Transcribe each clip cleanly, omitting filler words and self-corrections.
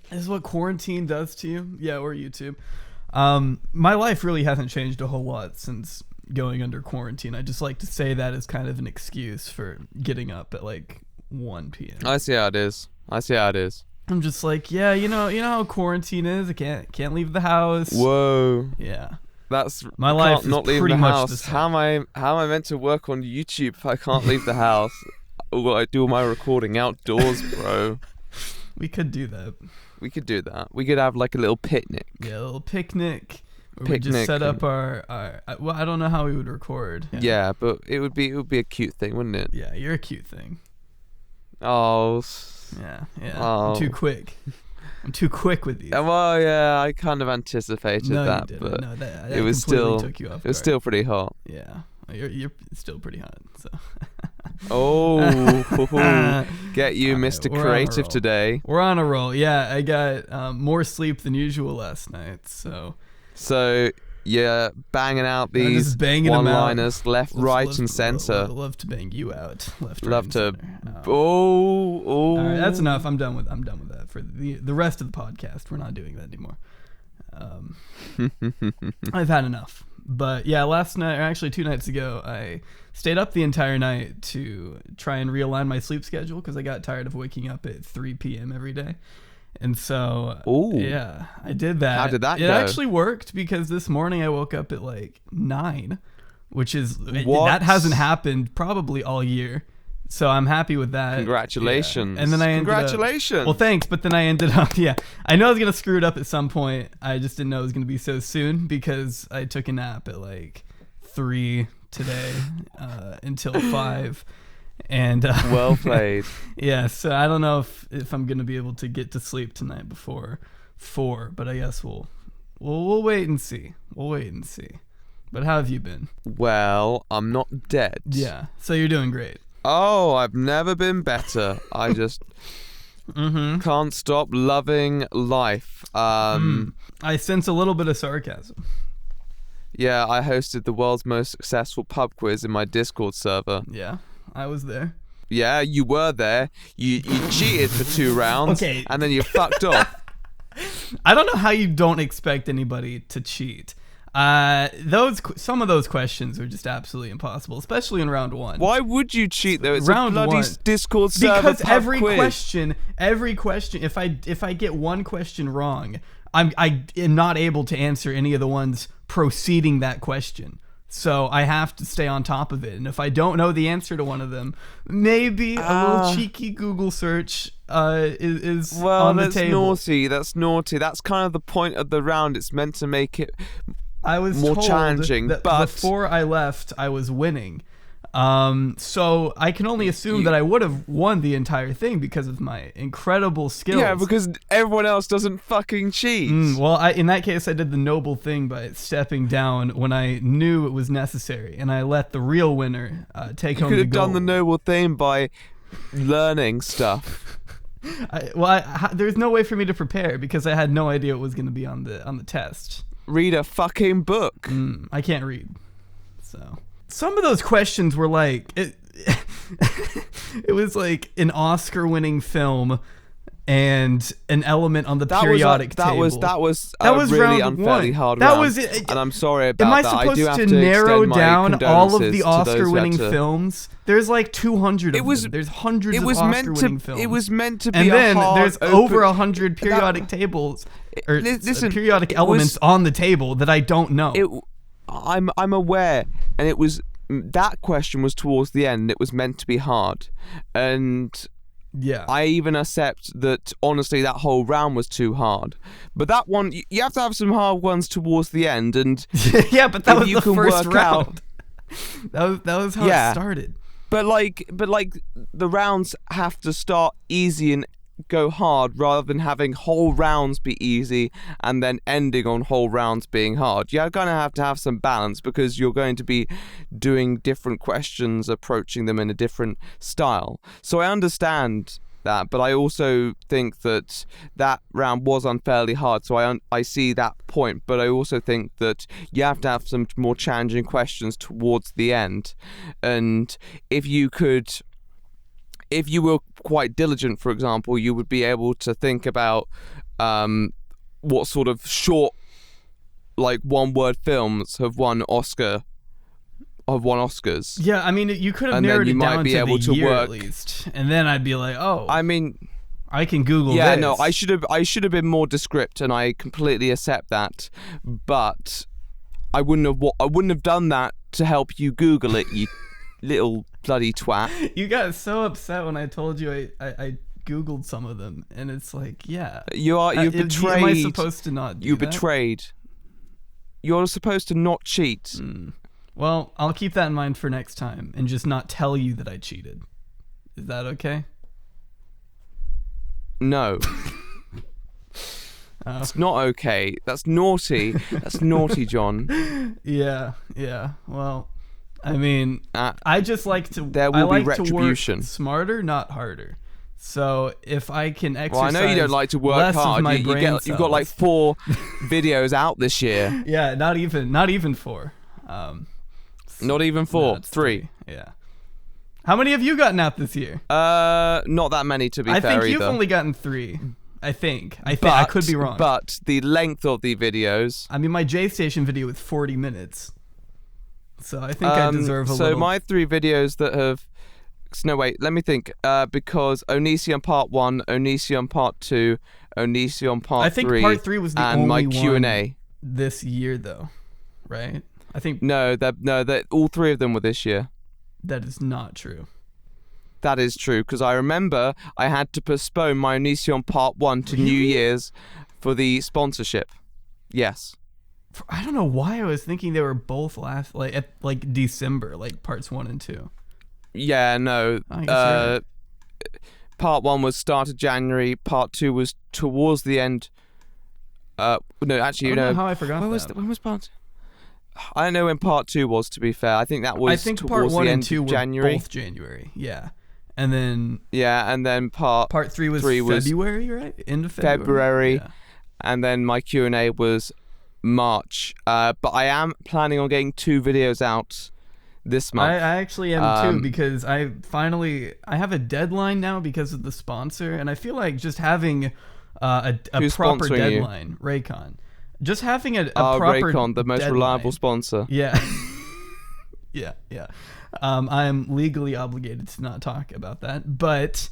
This is what quarantine does to you. Yeah, or YouTube. My life really hasn't changed a whole lot since going under quarantine. I just like to say that as kind of an excuse for getting up at like 1 p.m. I see how it is. I'm just like, yeah, you know how quarantine is. I can't leave the house. Whoa. Yeah. That's my life is not leaving pretty the much house. the same. How am I meant to work on YouTube if I can't leave the house? Or I do all my recording outdoors, bro. We could do that. We could do that. We could have like a little picnic. Yeah, a little picnic. Where we just set up our well, I don't know how we would record. Yeah, but it would be a cute thing, wouldn't it? Yeah, you're a cute thing. Oh. Yeah. Oh. I'm too quick. I'm too quick with these. Well, yeah, I kind of anticipated that, you but no, that it was still took you off it was still pretty hot. Yeah, you're still pretty hot. So. Oh, get you, Mr. Creative today. We're on a roll. Yeah, I got more sleep than usual last night. So yeah, banging out these one-liners left, right, and center. Love to bang you out. Left, love right, to. and center. Oh. All right, that's enough. I'm done with that for the rest of the podcast. We're not doing that anymore. I've had enough. But yeah, last night, or actually 2 nights ago, I stayed up the entire night to try and realign my sleep schedule because I got tired of waking up at 3 p.m. every day. And so, yeah, I did that. How did that go? It actually worked because this morning I woke up at like 9, which is, that hasn't happened probably all year. So I'm happy with that. Congratulations. Yeah. And then Congratulations. Well, thanks. But then I ended up, I know I was going to screw it up at some point. I just didn't know it was going to be so soon because I took a nap at like 3 today until 5. And well played. Yeah, so I don't know if I'm going to be able to get to sleep tonight before 4, but I guess we'll wait and see. But how have you been? Well, I'm not dead. Yeah, so you're doing great. Oh, I've never been better. I just can't stop loving life. I sense a little bit of sarcasm. Yeah, I hosted the world's most successful pub quiz in my Discord server. Yeah, I was there. Yeah, you were there. You cheated for 2 rounds, and then you fucked off. I don't know how you don't expect anybody to cheat. Some of those questions are just absolutely impossible, especially in round 1. Why would you cheat though? It's round a bloody 1. Discord server because pub every quiz. question, if I get one question wrong, I am not able to answer any of the ones preceding that question. So I have to stay on top of it, and if I don't know the answer to one of them, maybe a little cheeky Google search is on the table. That's naughty. That's kind of the point of the round. It's meant to make it. I was more told challenging, that but before I left, I was winning. So I can only assume that I would have won the entire thing because of my incredible skills. Yeah, because everyone else doesn't fucking cheat. Well, in that case, I did the noble thing by stepping down when I knew it was necessary, and I let the real winner take home the gold. You could have done the noble thing by learning stuff. There's no way for me to prepare because I had no idea what was going to be on the test. Read a fucking book. I can't read. So some of those questions were like it was like an Oscar-winning film and an element on the periodic table. That was really unfairly hard round. And I'm sorry about that. Am I supposed to narrow down all of the Oscar-winning films? There's like 200 of them. There's hundreds of Oscar-winning films. It was meant to be and then there's over 100 periodic periodic tables or periodic elements on the table that I don't know. I'm aware, and it was that question was towards the end. It was meant to be hard, and yeah, I even accept that. Honestly, that whole round was too hard. But that one, you have to have some hard ones towards the end, and yeah, but that was the first round. That was how it started. But like the rounds have to start easy and go hard rather than having whole rounds be easy and then ending on whole rounds being hard. You're going to have some balance because you're going to be doing different questions, approaching them in a different style. So I understand that, but I also think that round was unfairly hard, so I see that point, but I also think that you have to have some more challenging questions towards the end. And if you were quite diligent, for example, you would be able to think about what sort of short, like, one-word films have won Oscars. Yeah, I mean, you could have And narrowed then you it might down be to able the to year work- at least, and then I'd be like, oh, I mean, I can Google yeah, this. no, I should have been more descriptive, and I completely accept that. But I wouldn't have done that to help you Google it, you little bloody twat. You got so upset when I told you I Googled some of them, and it's like, yeah. You betrayed. Am I supposed to not do You that? betrayed. You're supposed to not cheat. Well, I'll keep that in mind for next time and just not tell you that I cheated. Is that okay? No. It's not okay. That's naughty. That's naughty, John. Yeah. Well, I mean, I just like to. There will I like be retribution. To work smarter, not harder. So if I can exercise, Well, I know you don't like to work less hard. Of my You've got like 4 videos out this year. Yeah, not even 4. Not even 4. No, it's 3. Yeah. How many have you gotten out this year? Not that many to be fair I think you've either. only gotten 3. I think I could be wrong. But the length of the videos. I mean, my J Station video was 40 minutes. So I think I deserve a little. So my 3 videos that have. No, wait, let me think. Because Onision Part 1, Onision Part 2, Onision Part 3. I think Part 3 was the and only my Q&A. one this year, though, right? I think No, all 3 of them were this year. that is not true. That is true, because I remember I had to postpone my Onision Part 1 to New Year's for the sponsorship. Yes. I don't know why I was thinking they were both last at December, like parts 1 and 2. Yeah, no. I guess you're right. Part 1 was start of January. Part 2 was towards the end. No, actually, I don't know how I forgot when that. when was Part? I don't know when Part 2 was. To be fair, I think that was. I think towards part 1 the and end 2 of were January. both January. Yeah, and then Yeah, and then part 3 was February, right? End of February. Yeah. and then my Q&A was March. But I am planning on getting 2 videos out this month. I actually am too, because I have a deadline now because of the sponsor, and I feel like just having a Who's proper sponsoring you? deadline, Raycon. Just having a proper Raycon, the most deadline. reliable sponsor. Yeah. yeah. I'm legally obligated to not talk about that, but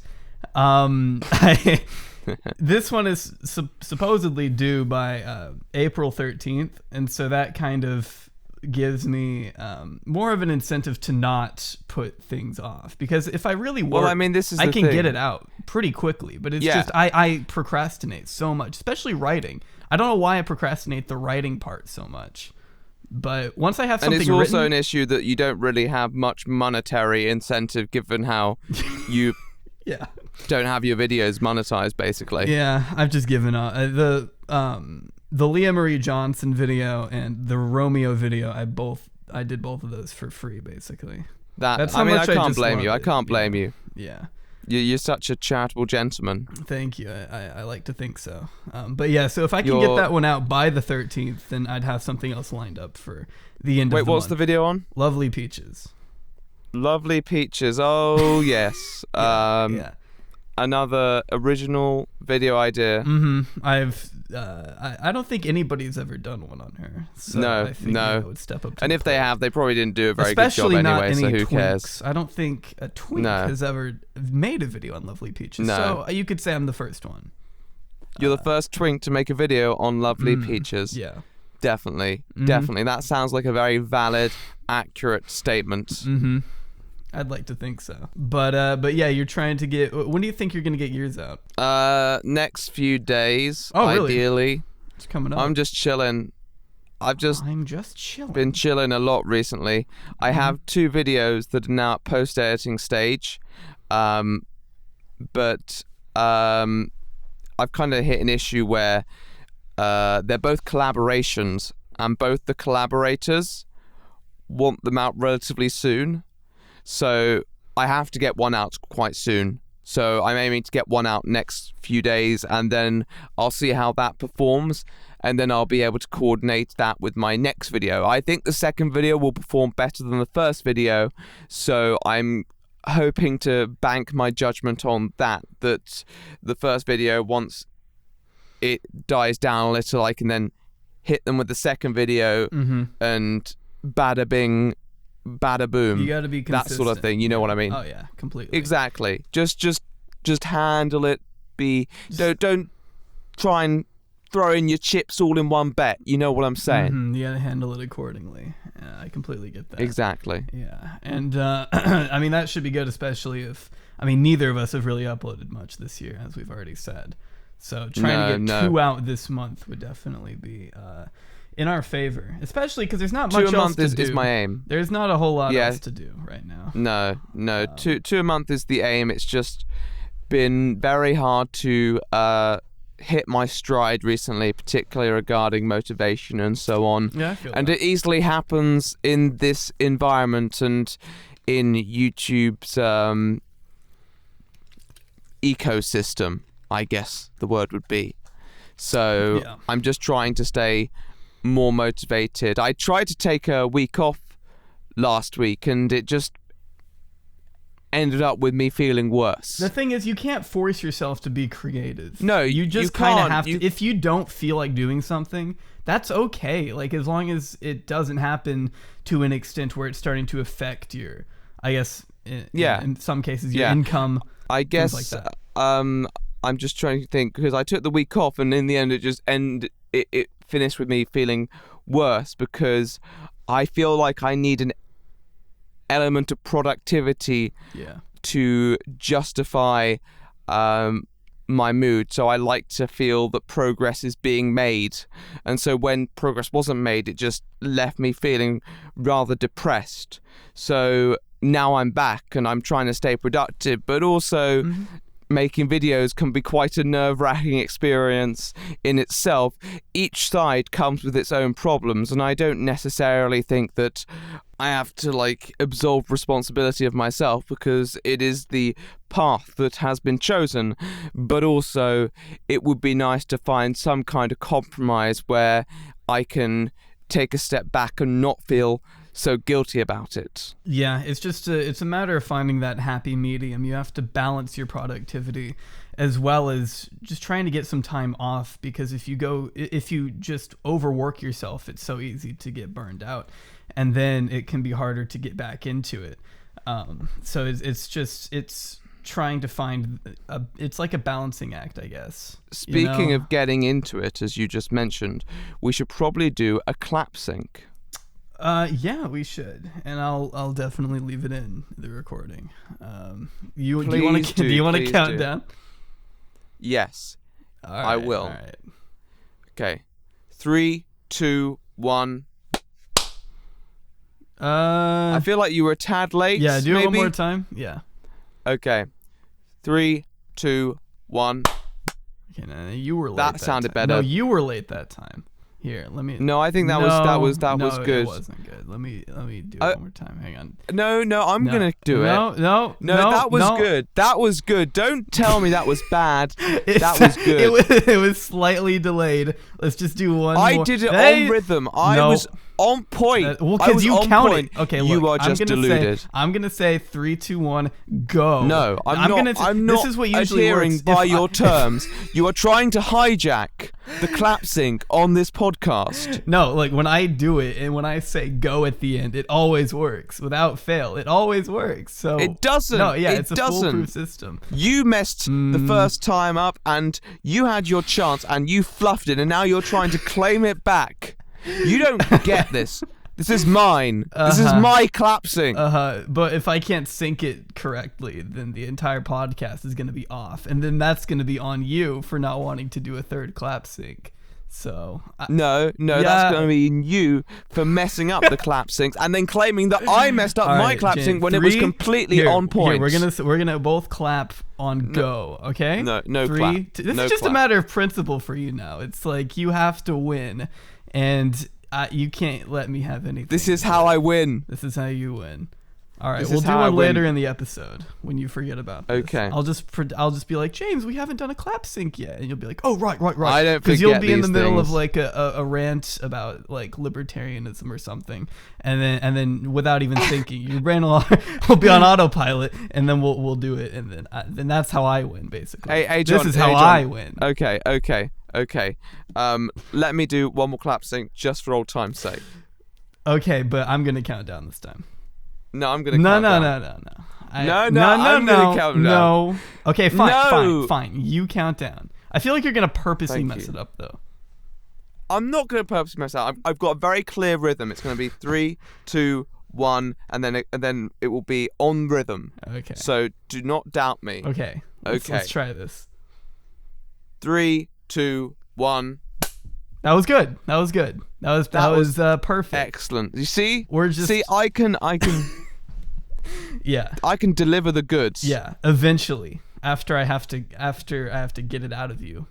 this one is supposedly due by April 13th, and so that kind of gives me more of an incentive to not put things off, because if I really work, Well, I mean, this is I the can thing. get it out pretty quickly, but it's Yeah. just I procrastinate so much, especially writing. I don't know why I procrastinate the writing part so much, but once I have And something it's also written, an issue that you don't really have much monetary incentive, given how you yeah. don't have your videos monetized, basically. Yeah, I've just given up. The Leah Marie Johnson video and the Romeo video, I did both of those for free, basically. That's how I mean, much I can't just blame love you. I it. can't blame you. Yeah. You're such a charitable gentleman. Thank you. I like to think so. But yeah, so if I can get that one out by the 13th, then I'd have something else lined up for the end of the month. Wait, what's the video on? Lovely Peaches. Lovely Peaches. Oh, yes. Yeah. Another original video idea. Mm-hmm. I don't think anybody's ever done one on her. So No, I think no. I would step up to And the if they plate. have, they probably didn't do a very Especially good job not anyway, so any who twinks. cares? I don't think a twink No. has ever made a video on Lovely Peaches. No. So you could say I'm the first one. You're the first twink to make a video on Lovely Peaches. Yeah. Definitely. Definitely. That sounds like a very valid, accurate statement. Mm-hmm. I'd like to think so. But yeah, you're trying to get. When do you think you're gonna get yours out? Next few days, Oh, really? ideally. It's coming up. I'm just chilling. I'm just chilling. Been chilling a lot recently. I have 2 videos that are now at post-editing stage. But I've kind of hit an issue where they're both collaborations, and both the collaborators want them out relatively soon. So I have to get one out quite soon. So I'm aiming to get one out next few days, and then I'll see how that performs, and then I'll be able to coordinate that with my next video. I think the second video will perform better than the first video, so I'm hoping to bank my judgment on that the first video, once it dies down a little, I can then hit them with the second video, and bada bing, bada boom. You got to be consistent. That sort of thing. You know what I mean? Oh yeah, completely. Exactly. Just handle it. Don't try and throw in your chips all in one bet. You know what I'm saying? You got to handle it accordingly. Yeah, I completely get that. Exactly. Yeah, and I mean that should be good, especially if neither of us have really uploaded much this year, as we've already said. So trying to get 2 out this month would definitely be in our favor, especially because there's not much else to do. 2 a month is my aim. There's not a whole lot else to do right now. No. 2 a month is the aim. It's just been very hard to hit my stride recently, particularly regarding motivation and so on. Yeah, I feel and that. It easily happens in this environment and in YouTube's ecosystem, I guess the word would be. So Yeah. I'm just trying to stay more motivated. I tried to take a week off last week and it just ended up with me feeling worse. The thing is, you can't force yourself to be creative. No, you just you kind of can't. have to. If you don't feel like doing something, that's okay. Like, as long as it doesn't happen to an extent where it's starting to affect your, I guess, in some cases, your income. I guess like that. I'm just trying to think, because I took the week off and in the end it finished with me feeling worse because I feel like I need an element of productivity to justify my mood. So I like to feel that progress is being made, and so when progress wasn't made, it just left me feeling rather depressed. So now I'm back and I'm trying to stay productive, but also making videos can be quite a nerve-wracking experience in itself. Each side comes with its own problems, and I don't necessarily think that I have to absolve responsibility of myself, because it is the path that has been chosen. But also it would be nice to find some kind of compromise where I can take a step back and not feel so guilty about it. Yeah, it's just it's a matter of finding that happy medium. You have to balance your productivity as well as just trying to get some time off, because if you just overwork yourself, it's so easy to get burned out, and then it can be harder to get back into it. So it's trying to find it's like a balancing act, I guess. Speaking of getting into it, as you just mentioned, we should probably do a clap sync. Yeah, we should, and I'll definitely leave it in the recording. Do you want to count down? Yes, all right, I will. All right. Okay, 3, 2, 1. I feel like you were a tad late. Yeah, do it maybe? one more time. Yeah. Okay, 3, 2, 1. Okay, no, you were late. That sounded time. better. No, you were late that time. Here, let me. No, I think that was good. It wasn't good. Let me do it one more time. Hang on. No, I'm gonna do it. No, that was good. That was good. Don't tell me that was bad. That was good. It was slightly delayed. Let's just do one more. I did it on rhythm. I was on point. Well, because you counted. Okay, look, you are just deluded. I'm gonna say 3, 2, 1, go. No, I'm not. This is what usually adhering works. by your terms. You are trying to hijack the clap sync on this podcast. No, like when I do it and when I say go at the end, it always works without fail. It always works. So it doesn't. No, yeah, it's a foolproof system. You messed the first time up, and you had your chance, and you fluffed it, and now you're trying to claim it back. You don't get this. This is mine. This is my clap sync. But if I can't sync it correctly, then the entire podcast is going to be off. And then that's going to be on you for not wanting to do a third clap sync. So No, that's going to be you for messing up the clap syncs and then claiming that I messed up my clap sync when it was completely on point. We're gonna both clap on go, okay? No 3, clap. This is just a matter of principle for you now. It's like you have to win, and you can't let me have anything. This is how I win. This is how you win. All right, This we'll is do how I one win. later in the episode when you forget about this. Okay. I'll just be like, James, we haven't done a clap sync yet, and you'll be like, oh right. I don't because you'll forget be in the these middle of things. like a rant about like libertarianism or something, and then without even thinking, your brain will be on autopilot, and then we'll do it, and then that's how I win basically. Hey, John, this is how John. I win. Okay. Okay. Let me do one more collapsing just for old time's sake. Okay, but I'm gonna count down this time. No, I'm gonna count down. No. I'm gonna count down. No. Okay, fine, No. fine. You count down. I feel like you're gonna purposely Thank mess you. it up, though. I'm not gonna purposely mess up. I've got a very clear rhythm. It's gonna be 3, 2, 1, and then it will be on rhythm. Okay. So do not doubt me. Okay. Let's try this. 3, 2, 1. That was good. That was perfect. Excellent. You see? We're just I can yeah. I can deliver the goods. Yeah. Eventually, after I have to get it out of you,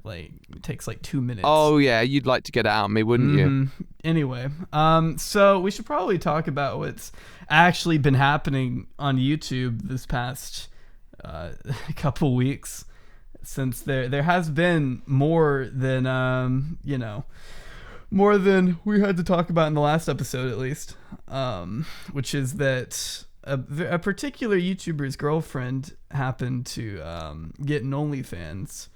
like it takes like 2 minutes. Oh yeah, you'd like to get it out of me, wouldn't you? Anyway, so we should probably talk about what's actually been happening on YouTube this past couple weeks, since there has been more than more than we had to talk about in the last episode, at least, which is that a particular YouTuber's girlfriend happened to get an OnlyFans.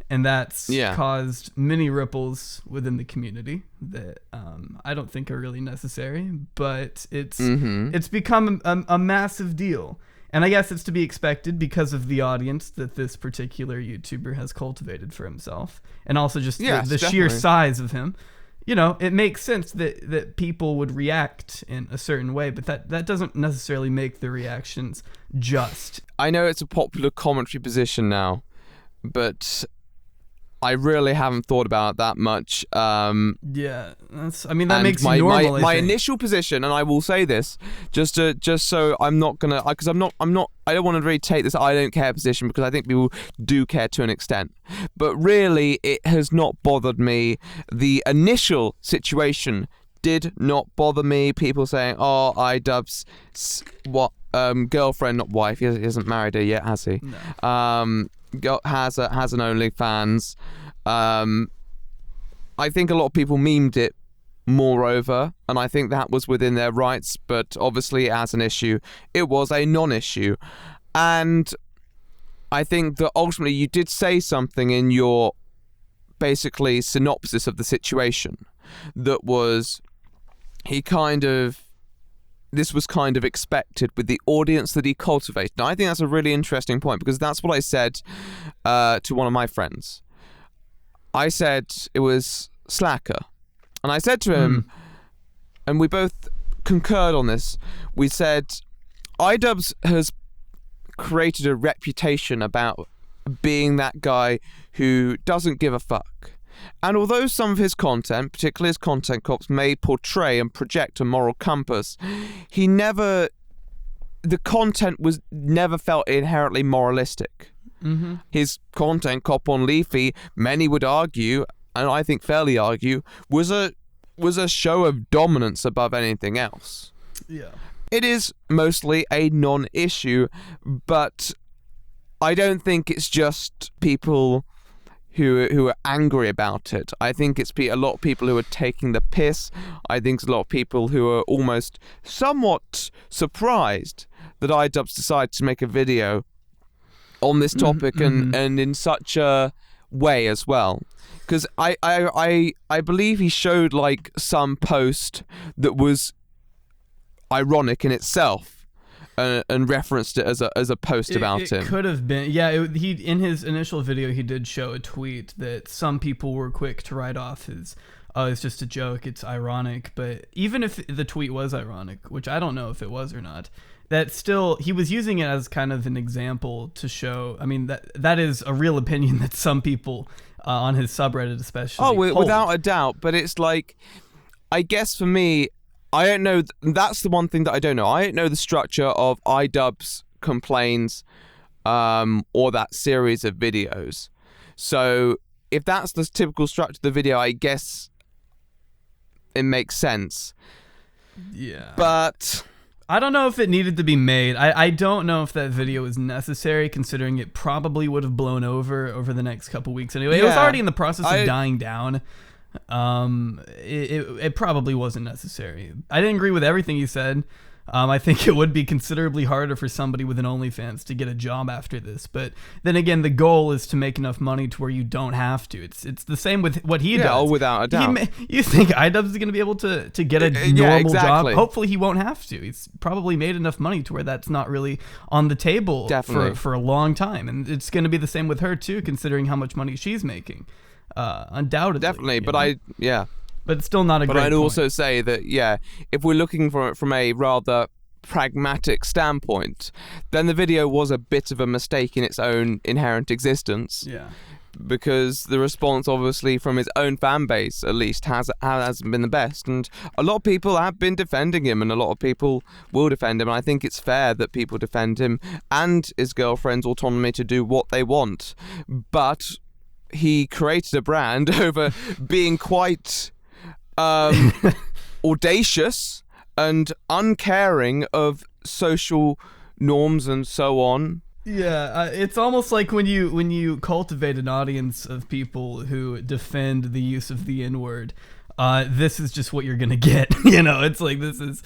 And that's caused many ripples within the community that I don't think are really necessary, but it's become a massive deal. And I guess it's to be expected because of the audience that this particular YouTuber has cultivated for himself, and also just the sheer size of him. You know, it makes sense that people would react in a certain way, but that doesn't necessarily make the reactions just. I know it's a popular commentary position now, but I really haven't thought about it that much. That makes you normal. My initial position, and I will say this, just so I'm not gonna, because I don't want to really take this I don't care position, because I think people do care to an extent. But really, it has not bothered me. The initial situation did not bother me. People saying, "Oh, iDubbbz, girlfriend, not wife. He hasn't married her yet, has he?" No. Has an OnlyFans. I think a lot of people memed it, moreover, and I think that was within their rights, but obviously as an issue, it was a non-issue. And I think that ultimately you did say something in your basically synopsis of the situation that was this was kind of expected with the audience that he cultivated. And I think that's a really interesting point, because that's what I said to one of my friends. I said it was slacker. And I said to him, and we both concurred on this, we said, iDubbbz has created a reputation about being that guy who doesn't give a fuck. And although some of his content, particularly his content cops, may portray and project a moral compass, the content was never felt inherently moralistic. His content cop on Leafy, many would argue, and I think fairly argue, was a show of dominance above anything else. Yeah. It is mostly a non-issue, but I don't think it's just people who are angry about it. I think it's a lot of people who are taking the piss. I think it's a lot of people who are almost somewhat surprised that iDubbbz decided to make a video on this topic and in such a way as well. Because I believe he showed like some post that was ironic in itself. And referenced it as a post about him. It could have been, he in his initial video he did show a tweet that some people were quick to write off as, oh, it's just a joke, it's ironic. But even if the tweet was ironic, which I don't know if it was or not, that still, he was using it as kind of an example to show. I mean, that is a real opinion that some people on his subreddit especially hold. Without a doubt. But it's like, I guess for me, I don't know. That's the one thing that I don't know. I don't know the structure of iDubbbz Complains or that series of videos. So if that's the typical structure of the video, I guess it makes sense. Yeah. But I don't know if it needed to be made. I don't know if that video was necessary, considering it probably would have blown over the next couple weeks anyway. It was already in the process of dying down. It probably wasn't necessary. I didn't agree with everything he said, I think it would be considerably harder for somebody with an OnlyFans to get a job after this. But then again, the goal is to make enough money to where you don't have to. It's the same with what he does. Oh, without a doubt. You think iDubbbz is going to be able to get a normal job? Hopefully he won't have to. He's probably made enough money to where that's not really on the table for a long time. And it's going to be the same with her too, considering how much money she's making. Undoubtedly. Definitely, but But it's still not a great point. But I'd also say that, if we're looking for it from a rather pragmatic standpoint, then the video was a bit of a mistake in its own inherent existence. Yeah. Because the response, obviously, from his own fan base, at least, hasn't been the best. And a lot of people have been defending him, and a lot of people will defend him. And I think it's fair that people defend him and his girlfriend's autonomy to do what they want. But he created a brand over being quite audacious and uncaring of social norms and so on. Yeah, it's almost like when you cultivate an audience of people who defend the use of the N-word, this is just what you're gonna get. It's like this is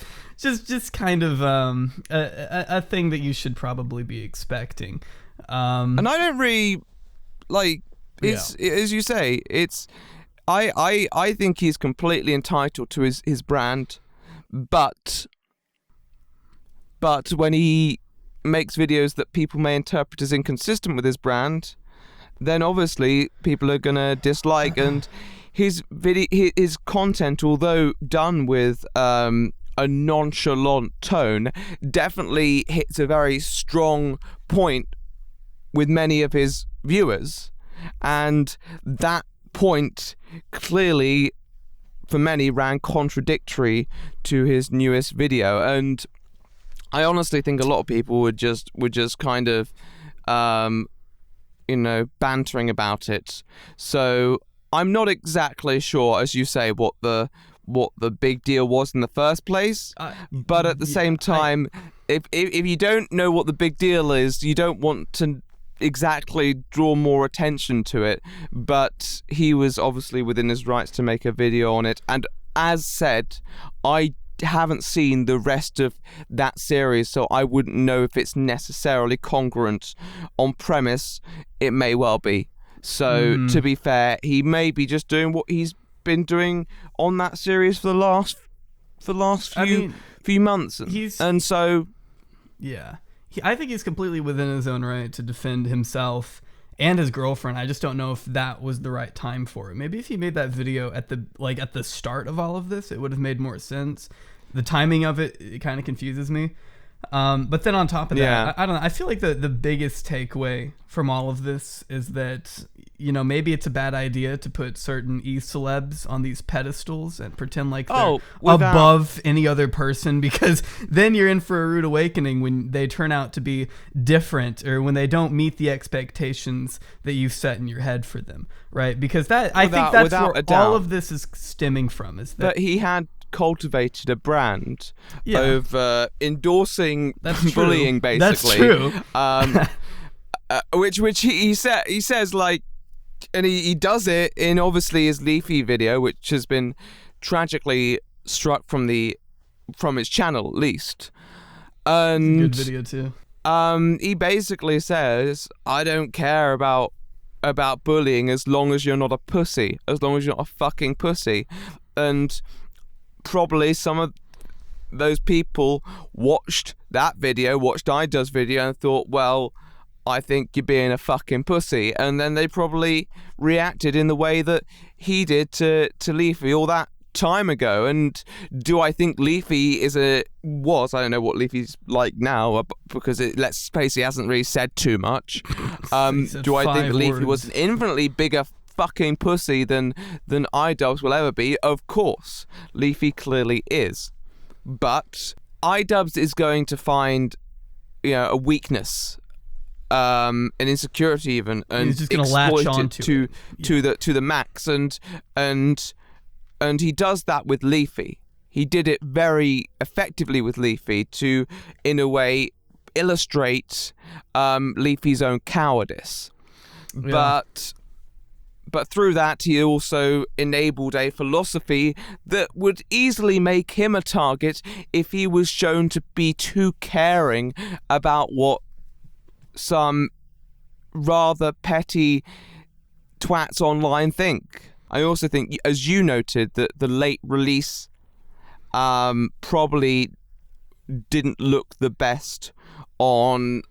just kind of a thing that you should probably be expecting. And I don't really like. It's as you say. It's. I think he's completely entitled to his brand, but when he makes videos that people may interpret as inconsistent with his brand, then obviously people are gonna dislike. And his content, although done with a nonchalant tone, definitely hits a very strong point with many of his viewers, and that point clearly for many ran contradictory to his newest video. And I honestly think a lot of people would just kind of bantering about it. So I'm not exactly sure, as you say, what the big deal was in the first place, but at the same time, if you don't know what the big deal is, you don't want to exactly draw more attention to it. But he was obviously within his rights to make a video on it, and as said, I haven't seen the rest of that series, so I wouldn't know if it's necessarily congruent. On premise, it may well be. So to be fair, he may be just doing what he's been doing on that series for the last few months, and so I think he's completely within his own right to defend himself and his girlfriend. I just don't know if that was the right time for it. Maybe if he made that video at the start of all of this, it would have made more sense. The timing of it kind of confuses me. But then on top of that, I don't know. I feel like the biggest takeaway from all of this is that, maybe it's a bad idea to put certain e-celebs on these pedestals and pretend like they're above any other person, because then you're in for a rude awakening when they turn out to be different, or when they don't meet the expectations that you've set in your head for them, right? Because I think that's where all of this is stemming from. Is that he had cultivated a brand of endorsing bullying, basically. That's true. Which he says, like, and he does it in obviously his Leafy video, which has been tragically struck from his channel, at least. And good video too. He basically says, I don't care about bullying as long as you're not a pussy, as long as you're not a fucking pussy. And probably some of those people watched iDubbbz's video and thought, well, I think you're being a fucking pussy, and then they probably reacted in the way that he did to Leafy all that time ago. And do I think Leafy I don't know what Leafy's like now, because let's face it, he hasn't really said too much. Do I think Leafy was an infinitely bigger fucking pussy than iDubbbz will ever be? Of course, Leafy clearly is, but iDubbbz is going to find a weakness, an insecurity even, and he's just going to latch on to the max, and he does that with Leafy. He did it very effectively with Leafy to, in a way, illustrate Leafy's own cowardice. But But through that, he also enabled a philosophy that would easily make him a target if he was shown to be too caring about what some rather petty twats online think. I also think, as you noted, that the late release probably didn't look the best on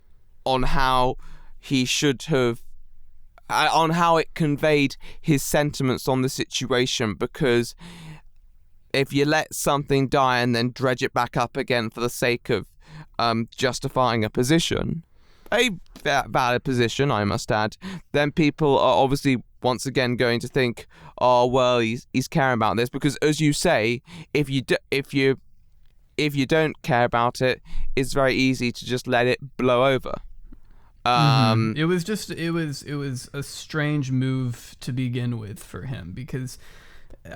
how he should have, on how it conveyed his sentiments on the situation, because if you let something die and then dredge it back up again for the sake of justifying a position, a valid position, I must add, then people are obviously once again going to think, oh well, he's caring about this, because as you say, if you don't care about it, it's very easy to just let it blow over. It was a strange move to begin with for him, because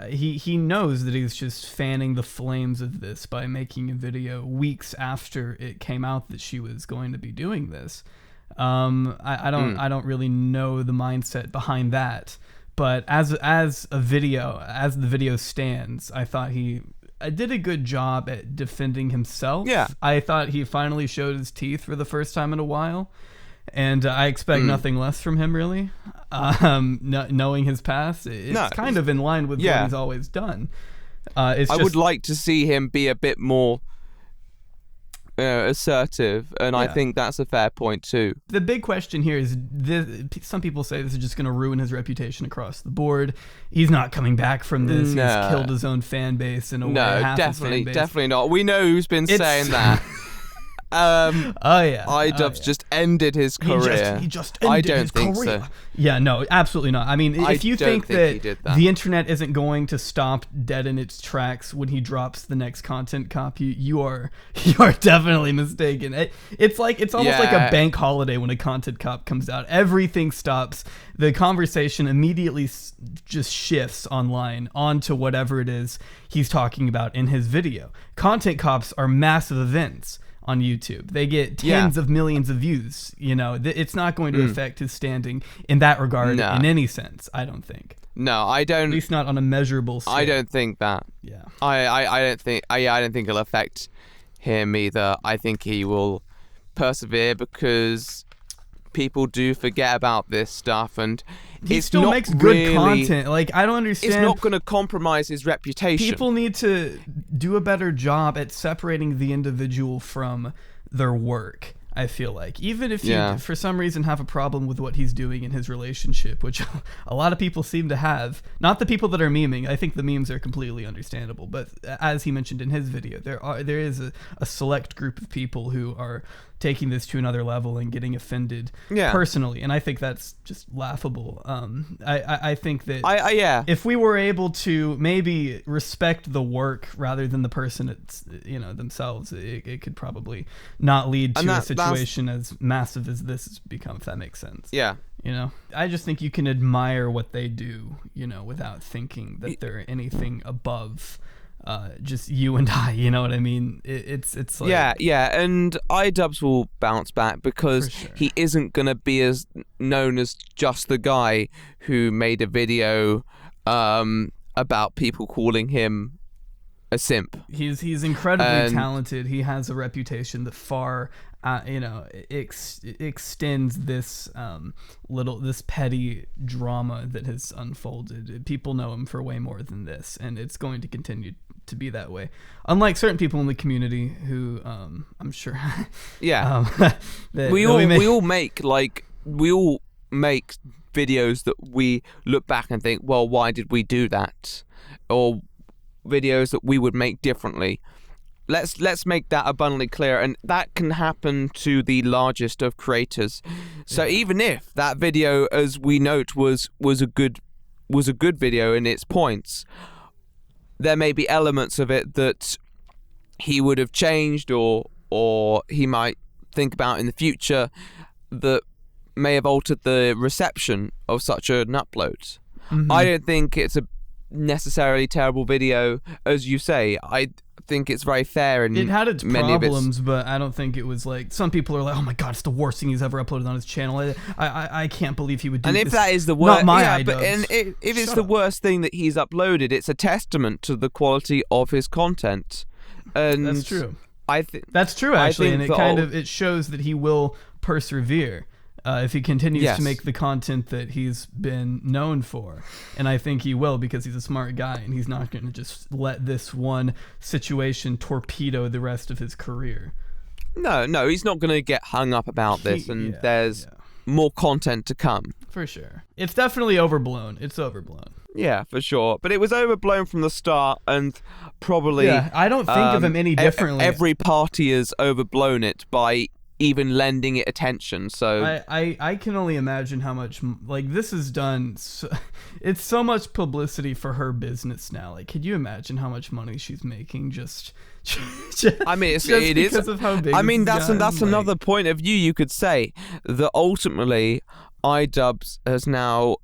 he knows that he's just fanning the flames of this by making a video weeks after it came out that she was going to be doing this. I don't really know the mindset behind that, but as the video stands, I thought he did a good job at defending himself. Yeah. I thought he finally showed his teeth for the first time in a while. And I expect nothing less from him, really. Knowing his past, it's kind of in line with what he's always done. I would like to see him be a bit more assertive, and I think that's a fair point too. The big question here is some people say this is just going to ruin his reputation across the board. He's not coming back from this. No. He's killed his own fan base in a way. No, definitely not. We know who's been saying that. iDubbbz just ended his career. He just ended his career. So. Yeah, no, absolutely not. I mean, if you think that the internet isn't going to stop dead in its tracks when he drops the next content cop, you are definitely mistaken. It's almost like a bank holiday when a content cop comes out. Everything stops. The conversation immediately just shifts online onto whatever it is he's talking about in his video. Content cops are massive events on YouTube. They get tens of millions of views. It's not going to affect his standing in that regard in any sense, I don't think. No, I don't. At least not on a measurable scale. I don't think that. Yeah. I don't think it'll affect him either. I think he will persevere because people do forget about this stuff, and he still makes good content. Like, I don't understand. It's not going to compromise his reputation. People need to do a better job at separating the individual from their work, I feel like. Even if you, for some reason, have a problem with what he's doing in his relationship, which a lot of people seem to have. Not the people that are memeing. I think the memes are completely understandable. But as he mentioned in his video, there is a select group of people who are taking this to another level and getting offended personally, and I think that's just laughable. I think that if we were able to maybe respect the work rather than the person themselves, it could probably not lead to a situation as massive as this has become, if that makes sense. Yeah. I just think you can admire what they do, without thinking that they're anything above just you and I, you know what I mean? It's like... Yeah, and iDubbbz will bounce back because he isn't going to be as known as just the guy who made a video about people calling him a simp. He's incredibly talented. He has a reputation that far extends this this petty drama that has unfolded. People know him for way more than this, and it's going to continue to be that way. Unlike certain people in the community who, I'm sure, we all make videos that we look back and think, well, why did we do that? Or videos that we would make differently. Let's make that abundantly clear, and that can happen to the largest of creators. So even if that video, as we note, was a good video in its points, there may be elements of it that he would have changed or he might think about in the future that may have altered the reception of such an upload. I don't think it's a necessarily terrible video, as you say. think it's very fair. And it had its many problems, but I don't think it was like, some people are like, oh my god, it's the worst thing he's ever uploaded on his channel. I can't believe he would do this. And if that is the worst, not my yeah, iDubbbz. but if it's the worst thing that he's uploaded, it's a testament to the quality of his content. And that's true. That's true, actually, and it shows that he will persevere if he continues to make the content that he's been known for. And I think he will, because he's a smart guy, and he's not going to just let this one situation torpedo the rest of his career. No, he's not going to get hung up about this, and there's more content to come. For sure. It's definitely overblown. It's overblown. Yeah, for sure. But it was overblown from the start, and probably... Yeah, I don't think of him any differently. Every party has overblown it by even lending it attention. So I can only imagine how much, like, this is done. It's so much publicity for her business now. Like, could you imagine how much money she's making just I mean, it is because of how big. I mean, that's like, another point of view. You could say that ultimately iDubbbz has now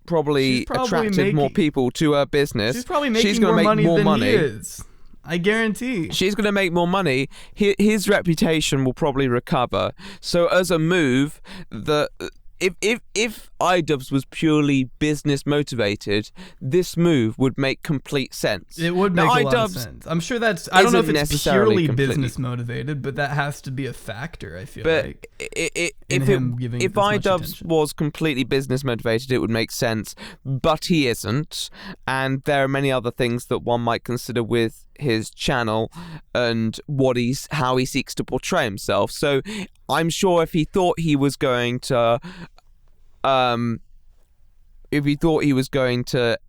probably attracted more people to her business. She's probably making more money than he is. I guarantee. She's going to make more money. His reputation will probably recover. So as a move, if iDubbbz was purely business motivated, this move would make complete sense. It would make a lot of sense. I'm sure that's... I don't know if it's purely business motivated, but that has to be a factor, I feel like. If iDubbbz was completely business motivated, it would make sense, but he isn't. And there are many other things that one might consider with his channel and how he seeks to portray himself. So I'm sure if he thought he was going to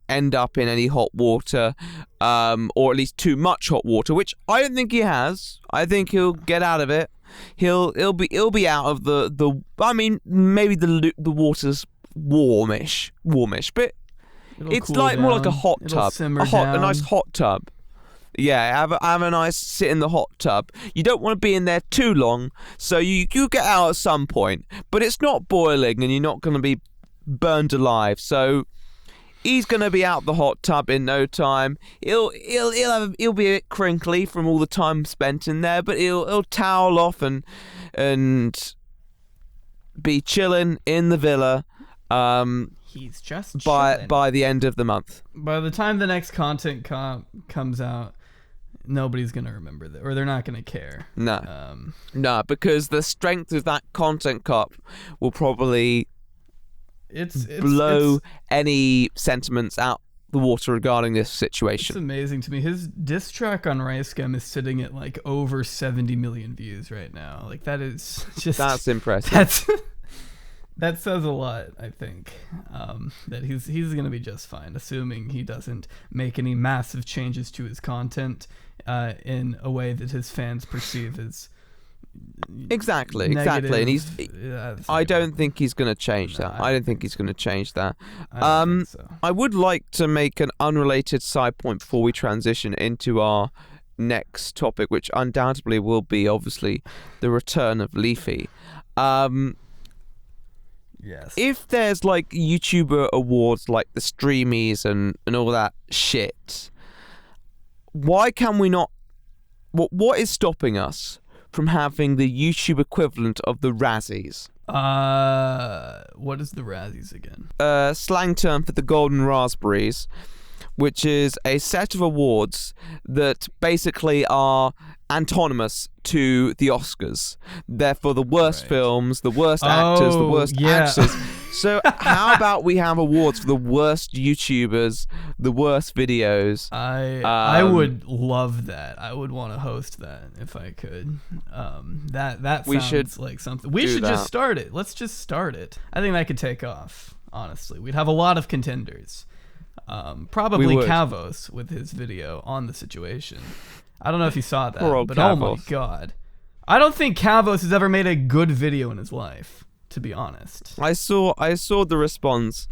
end up in any hot water, or at least too much hot water, which I don't think he has. I think he'll get out of it. He'll be out of the I mean, maybe the water's warmish, but it's cool like down. more like a hot It'll tub, simmer a down. nice hot tub. Yeah, have a nice sit in the hot tub. You don't want to be in there too long, so you get out at some point. But it's not boiling, and you're not going to be burned alive. So he's going to be out the hot tub in no time. He'll be a bit crinkly from all the time spent in there, but he'll towel off and be chilling in the villa. He's just chilling. By the end of the month. By the time the next content comes out, nobody's going to remember that, or they're not going to care. No, because the strength of that content cop will probably blow any sentiments out the water regarding this situation. It's amazing to me. His diss track on Ricegum is sitting at like over 70 million views right now. Like, that is just... That's impressive. That says a lot, I think, that he's going to be just fine, assuming he doesn't make any massive changes to his content in a way that his fans perceive as exactly. And I don't think he's going to change that. I don't think he's going to change that. I would like to make an unrelated side point before we transition into our next topic, which undoubtedly will be, obviously, the return of Leafy. Yes. If there's like YouTuber awards like the Streamies and all that shit, why can we not... What is stopping us from having the YouTube equivalent of the Razzies? What is the Razzies again? Slang term for the Golden Raspberries, which is a set of awards that basically are antonymous to the Oscars. They're for the worst films, the worst actors, the worst actors. So how about we have awards for the worst YouTubers, the worst videos? I would love that. I would want to host that if I could. That sounds like something. We should just start it. Let's just start it. I think that could take off, honestly. We'd have a lot of contenders. Probably Kavos with his video on the situation. I don't know if you saw that, but Kavos. Oh my god. I don't think Kavos has ever made a good video in his life, to be honest. I saw the response.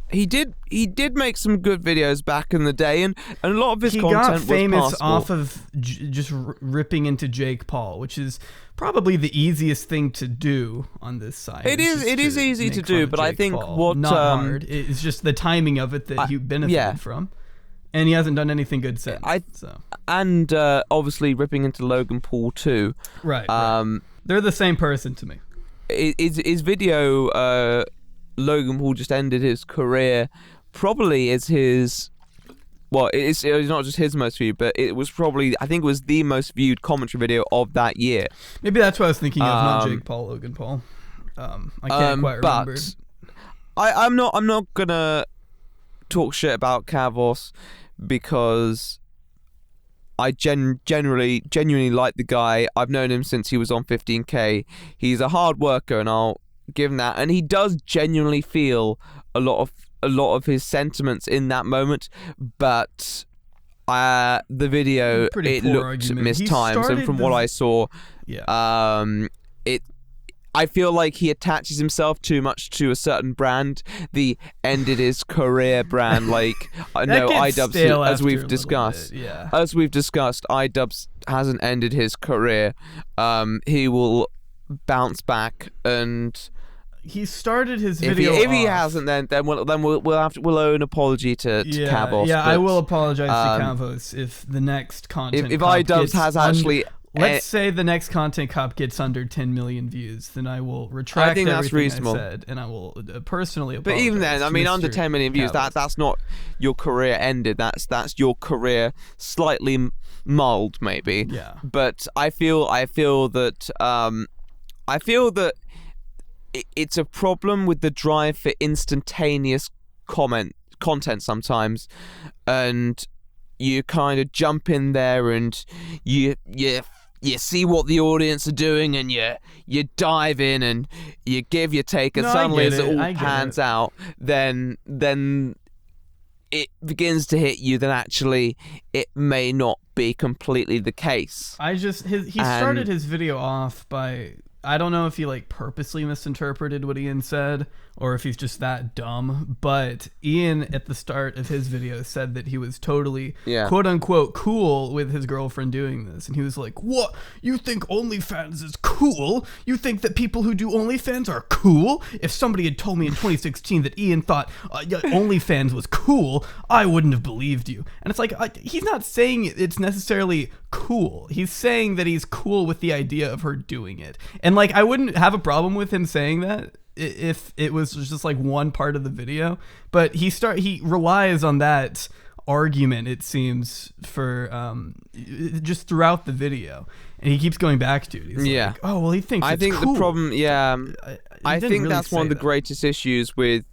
He did make some good videos back in the day, and a lot of his content was He got famous passable. off of just ripping into Jake Paul, which is probably the easiest thing to do on this side. It is easy to do, but I think not hard. It's just the timing of it that you benefited from. And he hasn't done anything good since. And obviously ripping into Logan Paul too. Right. They're the same person to me. His video, Logan Paul just ended his career, probably is his... Well, it's not just his most viewed, but it was probably, I think it was the most viewed commentary video of that year. Maybe that's what I was thinking of, not Jake Paul, Logan Paul. I can't quite remember. But I'm not gonna talk shit about Kavos because I genuinely like the guy. I've known him since he was on 15K. He's a hard worker, and I'll give him that. And he does genuinely feel a lot of his sentiments in that moment, but the video, it looked mistimed, and from what I saw, I feel like he attaches himself too much to a certain brand, the ended his career brand. Like, no, iDubbbz, as we've discussed, iDubbbz hasn't ended his career. He will bounce back, and he started his video. If he hasn't, then we'll owe an apology to Kavos. Yeah, I will apologize to Kavos if the next content. If iDubbbz has actually. Let's say the next content cop gets under 10 million views, then I will retract everything that's reasonable. I said, and I will personally apologize. But even then, I mean, under 10 million views, that's not your career ended. That's your career slightly mulled, maybe. Yeah. But I feel that it's a problem with the drive for instantaneous content sometimes, and you kind of jump in there and you see what the audience are doing, and you dive in and you give your take, and suddenly as it all pans out, then it begins to hit you that actually it may not be completely the case. He started his video off by, I don't know if he like purposely misinterpreted what Ian said or if he's just that dumb, but Ian at the start of his video said that he was totally quote unquote cool with his girlfriend doing this, and he was like, what, you think OnlyFans is cool? You think that people who do OnlyFans are cool? If somebody had told me in 2016 that Ian thought OnlyFans was cool, I wouldn't have believed you. And it's like, he's not saying it's necessarily cool. He's saying that he's cool with the idea of her doing it. And like, I wouldn't have a problem with him saying that if it was just like one part of the video, but he relies on that argument, it seems, for just throughout the video, and he keeps going back to it. He's like, oh well, he thinks I it's think cool. The problem, I think really that's one of the greatest issues with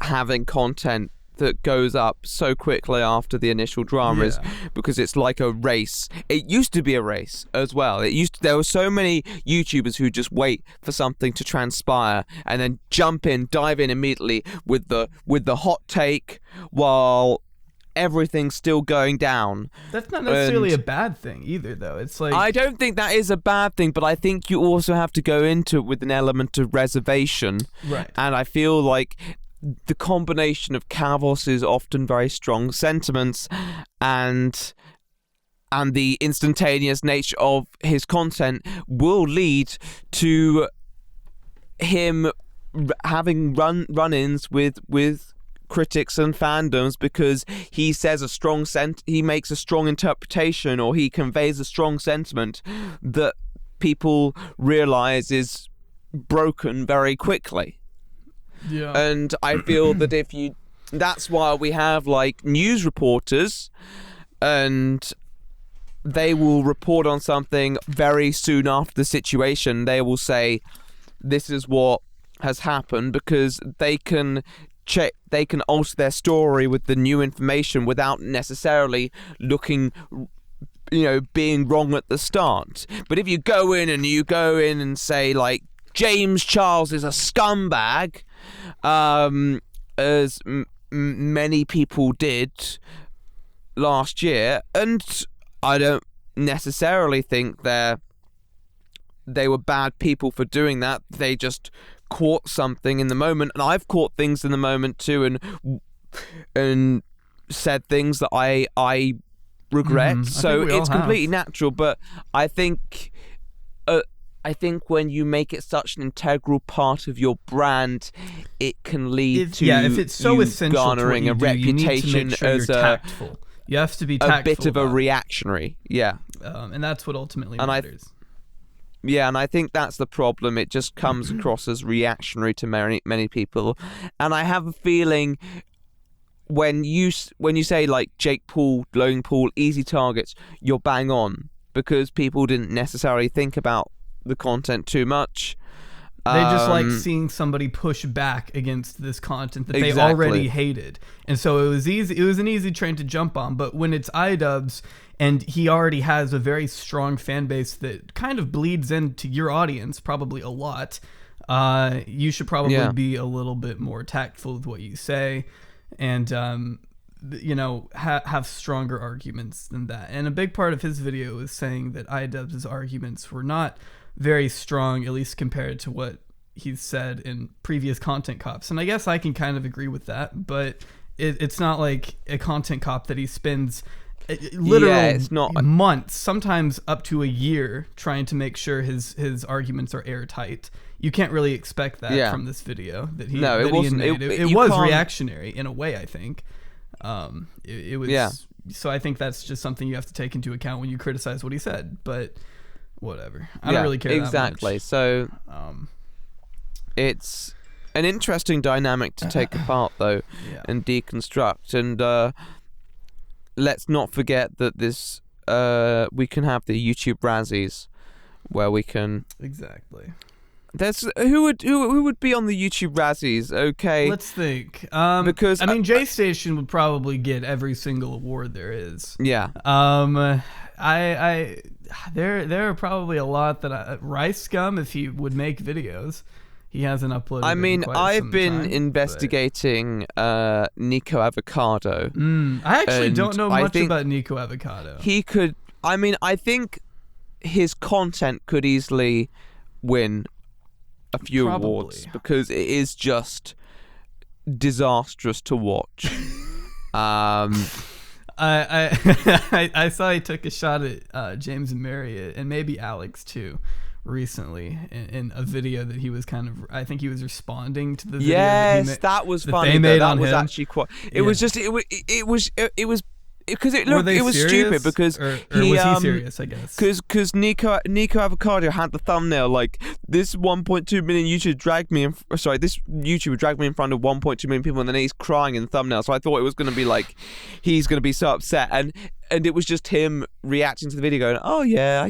having content that goes up so quickly after the initial drama is because it's like a race. It used to be a race as well. There were so many YouTubers who just wait for something to transpire and then dive in immediately with the hot take while everything's still going down. That's not necessarily a bad thing either, though. It's like, I don't think that is a bad thing, but I think you also have to go into it with an element of reservation. Right. And I feel like the combination of Kavos' often very strong sentiments and the instantaneous nature of his content will lead to him having run-ins with critics and fandoms, because he says he makes a strong interpretation, or he conveys a strong sentiment that people realize is broken very quickly. Yeah. And I feel that that's why we have like news reporters, and they will report on something very soon after the situation. They will say, this is what has happened, because they can alter their story with the new information without necessarily looking, being wrong at the start. But if you go in and say like, James Charles is a scumbag, as many people did last year, and I don't necessarily think they were bad people for doing that. They just caught something in the moment, and I've caught things in the moment too, and said things that I regret. So it's completely natural, but I think I think when you make it such an integral part of your brand, it can lead to if it's so you essential garnering to what you a do, you need to reputation make sure as you're tactful. You have to be tactful. A bit of a about it. reactionary. Yeah. And that's what ultimately And matters. And I think that's the problem. It just comes across as reactionary to many people. And I have a feeling when you say like Jake Paul, Logan Paul, easy targets, you're bang on, because people didn't necessarily think about the content too much. They just like seeing somebody push back against this content that they already hated. And so it was easy. It was an easy train to jump on. But when it's iDubbbz and he already has a very strong fan base that kind of bleeds into your audience probably a lot, you should probably be a little bit more tactful with what you say and, have stronger arguments than that. And a big part of his video was saying that iDubbbz's arguments were not very strong, at least compared to what he's said in previous content cops. And I guess I can kind of agree with that, but it's not like a content cop that he spends literal months, sometimes up to a year, trying to make sure his arguments are airtight. You can't really expect that from this video that he made. It was reactionary in a way, I think. It was so I think that's just something you have to take into account when you criticize what he said, but whatever. I don't really care exactly. that much. So it's an interesting dynamic to take apart, though, and deconstruct. And let's not forget that this we can have the YouTube Razzies, where we can There's who would be on the YouTube Razzies? Okay, let's think. Because I mean, J Station would probably get every single award there is. Yeah. There are probably a lot that Rice Scum, if he would make videos, he hasn't uploaded. I mean, I've been time, investigating Nico Avocado. I actually don't know much about Nico Avocado. He could. I mean, I think his content could easily win a few awards, because it is just disastrous to watch. I saw he took a shot at James and Marriott, and maybe Alex too, recently in a video that he was kind of, I think he was responding to the video. Yes, that was funny. That was actually quite. It was just it was because it looked, it was stupid because or was he serious, I guess, because Nico Avocado had the thumbnail like, this 1.2 million YouTuber dragged me this YouTuber dragged me in front of 1.2 million people, and then he's crying in the thumbnail. So I thought it was going to be like, he's going to be so upset, and it was just him reacting to the video going, oh yeah,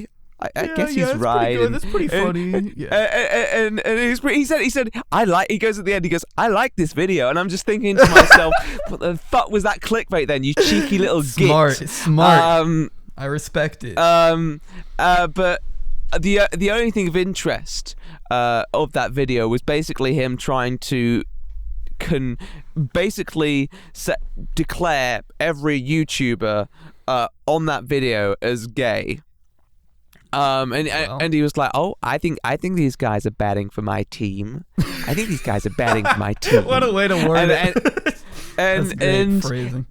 I guess he's right. That's pretty funny. And he said, he goes at the end, he goes, I like this video. And I'm just thinking to myself, what the fuck was that clickbait then, you cheeky little git? Smart. I respect it. But the only thing of interest of that video was basically him trying to declare every YouTuber on that video as gay. And he was like, oh, I think these guys are batting for my team. I think these guys are batting for my team. What a way to word it. And phrasing.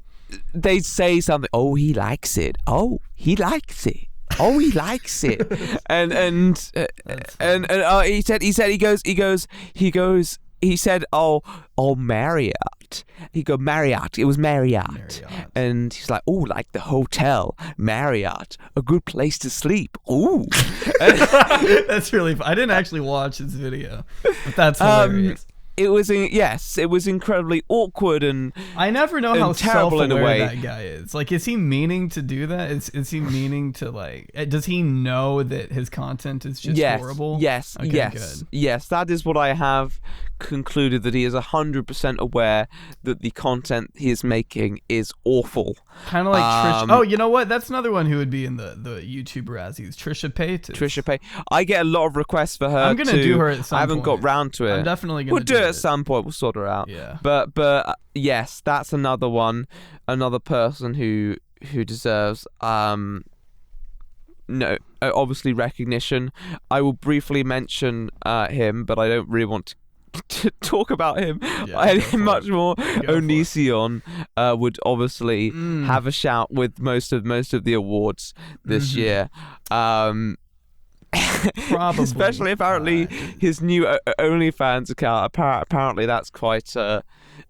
They say something, oh, he likes it. Oh, he likes it. Oh, he likes it. and he said, oh, Marriott. He go, Marriott. It was Marriott. And he's like, oh, like the hotel, Marriott, a good place to sleep. Ooh. That's really fun. I didn't actually watch this video, but that's hilarious. It was incredibly awkward, and I never know how terrible in a way that guy is. Like, is he meaning to do that? Is he meaning to, like, does he know that his content is just horrible? Yes. That is what I have concluded, that he is 100% aware that the content he is making is awful. Kind of like Trisha. Oh, you know what? That's another one who would be in the YouTube Razzies. Trisha Paytas. Trisha Paytas. I get a lot of requests for her. I'm gonna do her at some point. I haven't got round to it. I'm definitely gonna. We'll do it at some point. We'll sort her out. Yeah. But yes, that's another one. Another person who deserves obviously recognition. I will briefly mention him, but I don't really want to talk about him much more. Onision would obviously have a shout with most of the awards this year. Probably. Especially apparently his new OnlyFans account. Apparently that's quite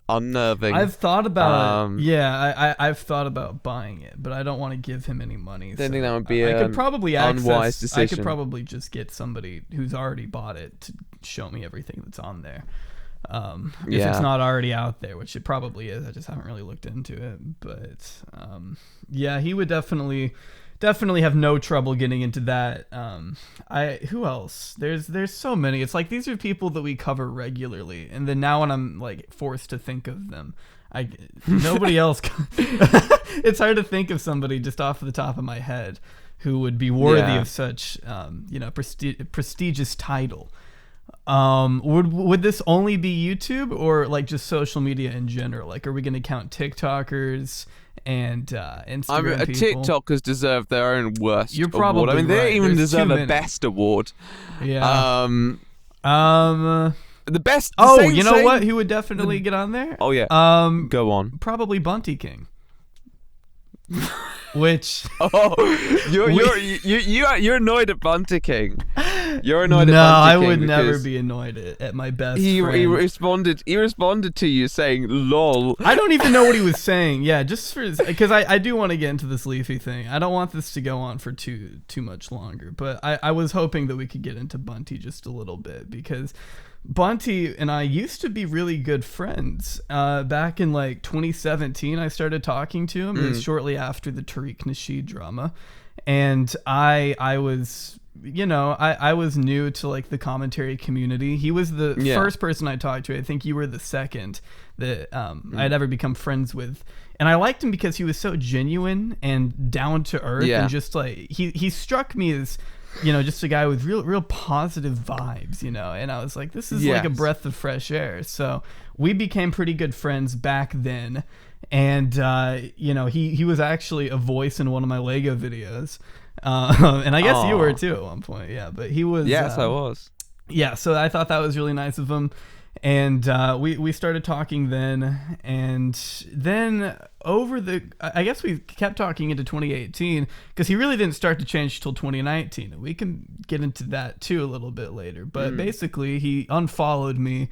unnerving. I've thought about I've thought about buying it, but I don't want to give him any money. I don't think that would be I could probably unwise decision. I could probably just get somebody who's already bought it to show me everything that's on there. If it's not already out there, which it probably is. I just haven't really looked into it. But he would definitely have no trouble getting into that. Who else? There's so many. It's like these are people that we cover regularly, and then now when I'm like forced to think of them, nobody else. It's hard to think of somebody just off the top of my head who would be worthy of such prestigious title. Would this only be YouTube or like just social media in general? Like, are we going to count TikTokers and Instagram people? TikTokers deserve their own worst You're probably award. I mean, they right. even There's deserve a best award. Yeah. The best. You know what? Who would definitely get on there? Oh yeah. Go on. Probably Bunty King. Which you're annoyed at Bunty King. You're annoyed at Bunty King. No, I would never be annoyed at my best friend. He responded to you saying "lol." I don't even know what he was saying. Yeah, just because I do want to get into this Leafy thing. I don't want this to go on for too much longer. But I was hoping that we could get into Bunty just a little bit, because Bunty and I used to be really good friends. Back in like 2017, I started talking to him. It was shortly after the Tariq Nasheed drama, and I was, I was new to like the commentary community. He was the first person I talked to. I think you were the second that I'd ever become friends with. And I liked him because he was so genuine and down to earth, and just like he struck me as, just a guy with real positive vibes, and I was like, this is like a breath of fresh air. So we became pretty good friends back then. And, he was actually a voice in one of my Lego videos. And I guess you were too at one point. Yeah, but he was. Yes, I was. Yeah, so I thought that was really nice of him. And we started talking then, and then I guess we kept talking into 2018, because he really didn't start to change till 2019. We can get into that too a little bit later. But basically, he unfollowed me,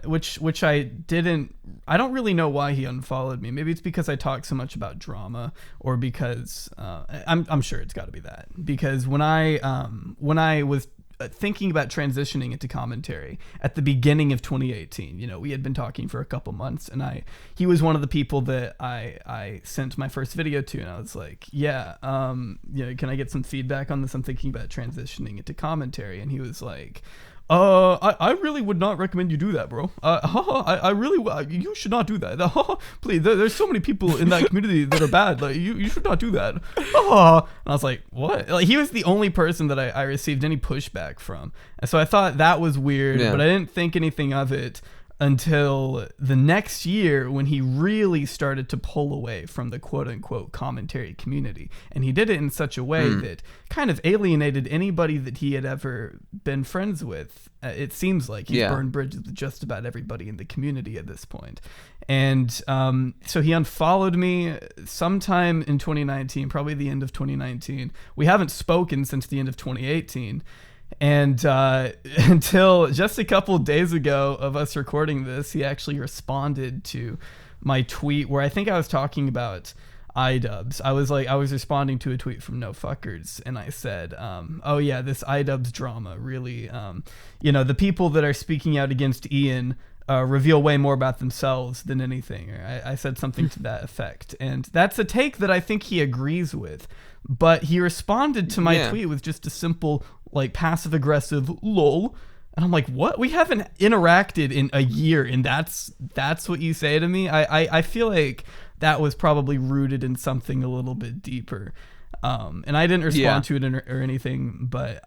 which I didn't. I don't really know why he unfollowed me. Maybe it's because I talk so much about drama, or because I'm sure it's got to be that. Because when I was thinking about transitioning into commentary at the beginning of 2018, we had been talking for a couple months, and he was one of the people that I sent my first video to, and I was like, can I get some feedback on this? I'm thinking about transitioning into commentary. And he was like, I really would not recommend you do that, bro. I really, you should not do that. Please, there's so many people in that community that are bad. Like, you should not do that. And I was like, what? Like, he was the only person that I received any pushback from. And so I thought that was weird, but I didn't think anything of it until the next year, when he really started to pull away from the quote-unquote commentary community. And he did it in such a way that kind of alienated anybody that he had ever been friends with. It seems like he's burned bridges with just about everybody in the community at this point. And so he unfollowed me sometime in 2019, probably the end of 2019. We haven't spoken since the end of 2018. And until just a couple of days ago of us recording this, he actually responded to my tweet where I think I was talking about iDubbbz. I was responding to a tweet from No Fuckers, and I said, this iDubbbz drama really, the people that are speaking out against Ian reveal way more about themselves than anything. Or I said something to that effect, and that's a take that I think he agrees with. But he responded to my tweet with just a simple, like, passive-aggressive lol. And I'm like, what? We haven't interacted in a year, and that's what you say to me? I feel like that was probably rooted in something a little bit deeper. And I didn't respond to it or anything, but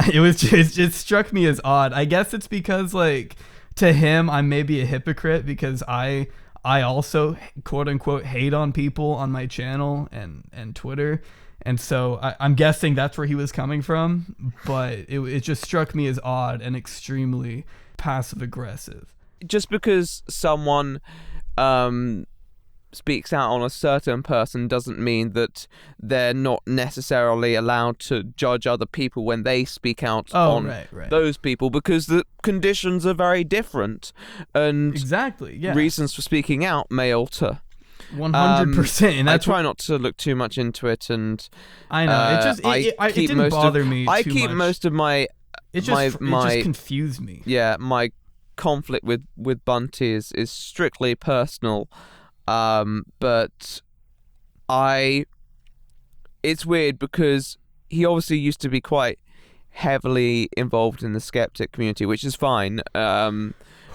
it struck me as odd. I guess it's because, like, to him, I'm maybe a hypocrite, because I also, quote unquote, hate on people on my channel and Twitter. And so I'm guessing that's where he was coming from, but it just struck me as odd and extremely passive aggressive. Just because someone speaks out on a certain person doesn't mean that they're not necessarily allowed to judge other people when they speak out on those people, because the conditions are very different, and exactly, yeah, reasons for speaking out may alter. 100%. And that's I try not to look too much into it, and I know it didn't bother me. I too keep much. most of my it just confused me. Yeah, my conflict with Bunty is strictly personal, but it's weird because he obviously used to be quite heavily involved in the skeptic community, which is fine.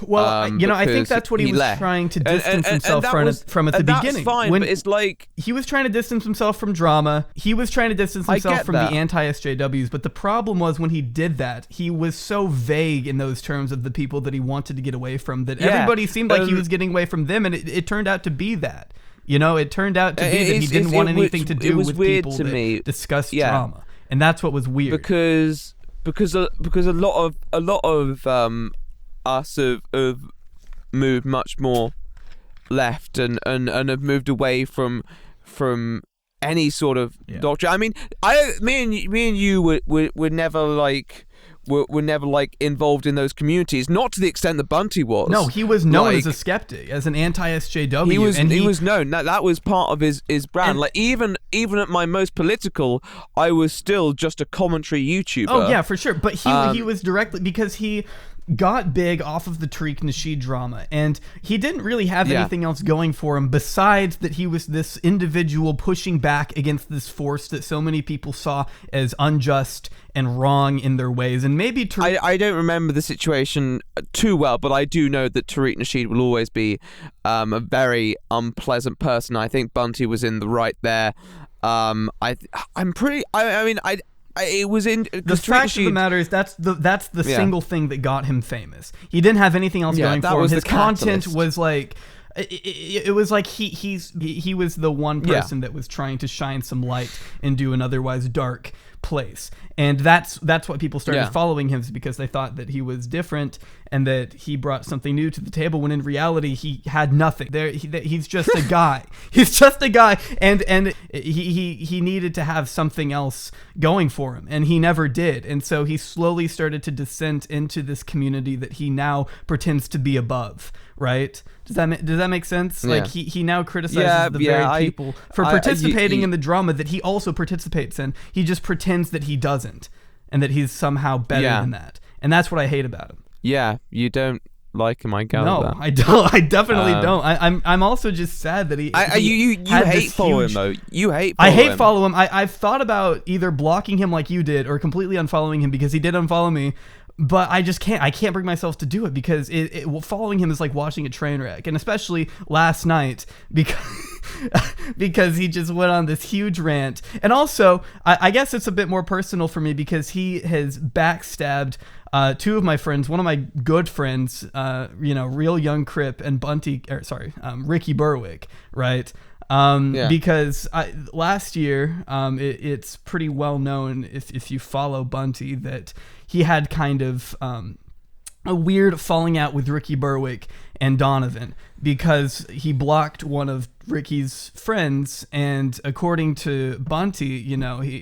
I think that's what he was trying to distance himself from at the beginning. That's fine, but it's like he was trying to distance himself from drama. He was trying to distance himself from the anti-SJWs. But the problem was when he did that, he was so vague in those terms of the people that he wanted to get away from that everybody seemed like he was getting away from them, and it turned out to be that. It turned out to be that he didn't want anything to do with people that discussed drama, and that's what was weird. Because a lot of us have moved much more left and have moved away from any sort of doctrine. I mean, me and you were never like were never like involved in those communities, not to the extent that Bunty was. No, he was known as a skeptic, as an anti-SJW. He was known. That was part of his brand. Like even at my most political, I was still just a commentary YouTuber. Oh yeah, for sure. But he was directly, because he got big off of the Tariq Nasheed drama, and he didn't really have anything else going for him besides that he was this individual pushing back against this force that so many people saw as unjust and wrong in their ways. And maybe Tariq... I don't remember the situation too well, but I do know that Tariq Nasheed will always be a very unpleasant person. I think Bunty was in the right there. It was in the fact of the matter is that's the single thing that got him famous. He didn't have anything else going for him. His content was like it was like he was the one person that was trying to shine some light into an otherwise dark place, and that's what people started following him, because they thought that he was different and that he brought something new to the table, when in reality he had nothing. He's just a guy. He's just a guy, and he needed to have something else going for him, and he never did. And so he slowly started to descend into this community that he now pretends to be above. Right? Does that make sense? Yeah. Like he now criticizes the very people for participating in the drama that he also participates in. He just pretends that he doesn't, and that he's somehow better than that. And that's what I hate about him. Yeah, you don't like him, I gather. No, I don't. I definitely don't. I'm also just sad that he you hate follow him though. You hate. I hate follow him. I've thought about either blocking him like you did or completely unfollowing him, because he did unfollow me. But I just can't. I can't bring myself to do it, because following him is like watching a train wreck, and especially last night because he just went on this huge rant. And also, I guess it's a bit more personal for me, because he has backstabbed two of my friends, one of my good friends, Real Young Crip and Ricky Berwick, right? Because last year, it's pretty well known if you follow Bunty that he had kind of a weird falling out with Ricky Berwick and Donovan, because he blocked one of Ricky's friends, and according to Bunty,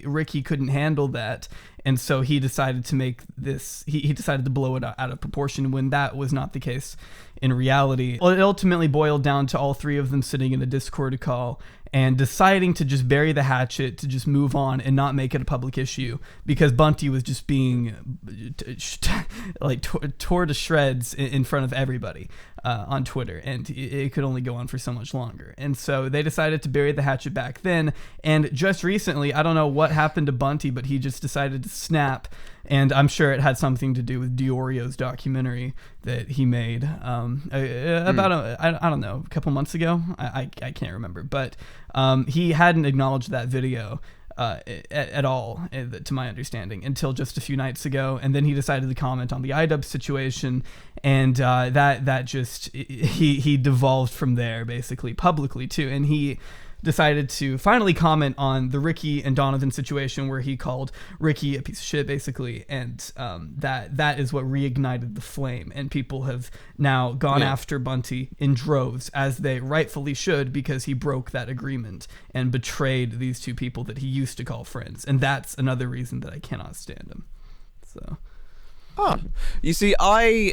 Ricky couldn't handle that, and so he decided to make this. He decided to blow it out of proportion, when that was not the case in reality. Well, it ultimately boiled down to all three of them sitting in a Discord call and deciding to just bury the hatchet, to just move on and not make it a public issue, because Bunty was just being tore to shreds in front of everybody on Twitter, and it could only go on for so much longer. And so they decided to bury the hatchet back then, and just recently, I don't know what happened to Bunty, but he just decided to snap, and I'm sure it had something to do with Diorio's documentary that he made about I don't know, a couple months ago. I can't remember, but he hadn't acknowledged that video at all, to my understanding, until just a few nights ago, and then he decided to comment on the iDub situation, and that just he devolved from there, basically publicly too, and he decided to finally comment on the Ricky and Donovan situation where he called Ricky a piece of shit, basically, and that is what reignited the flame, and people have now gone after Bunty in droves, as they rightfully should, because he broke that agreement and betrayed these two people that he used to call friends, and that's another reason that I cannot stand him. So, you see, I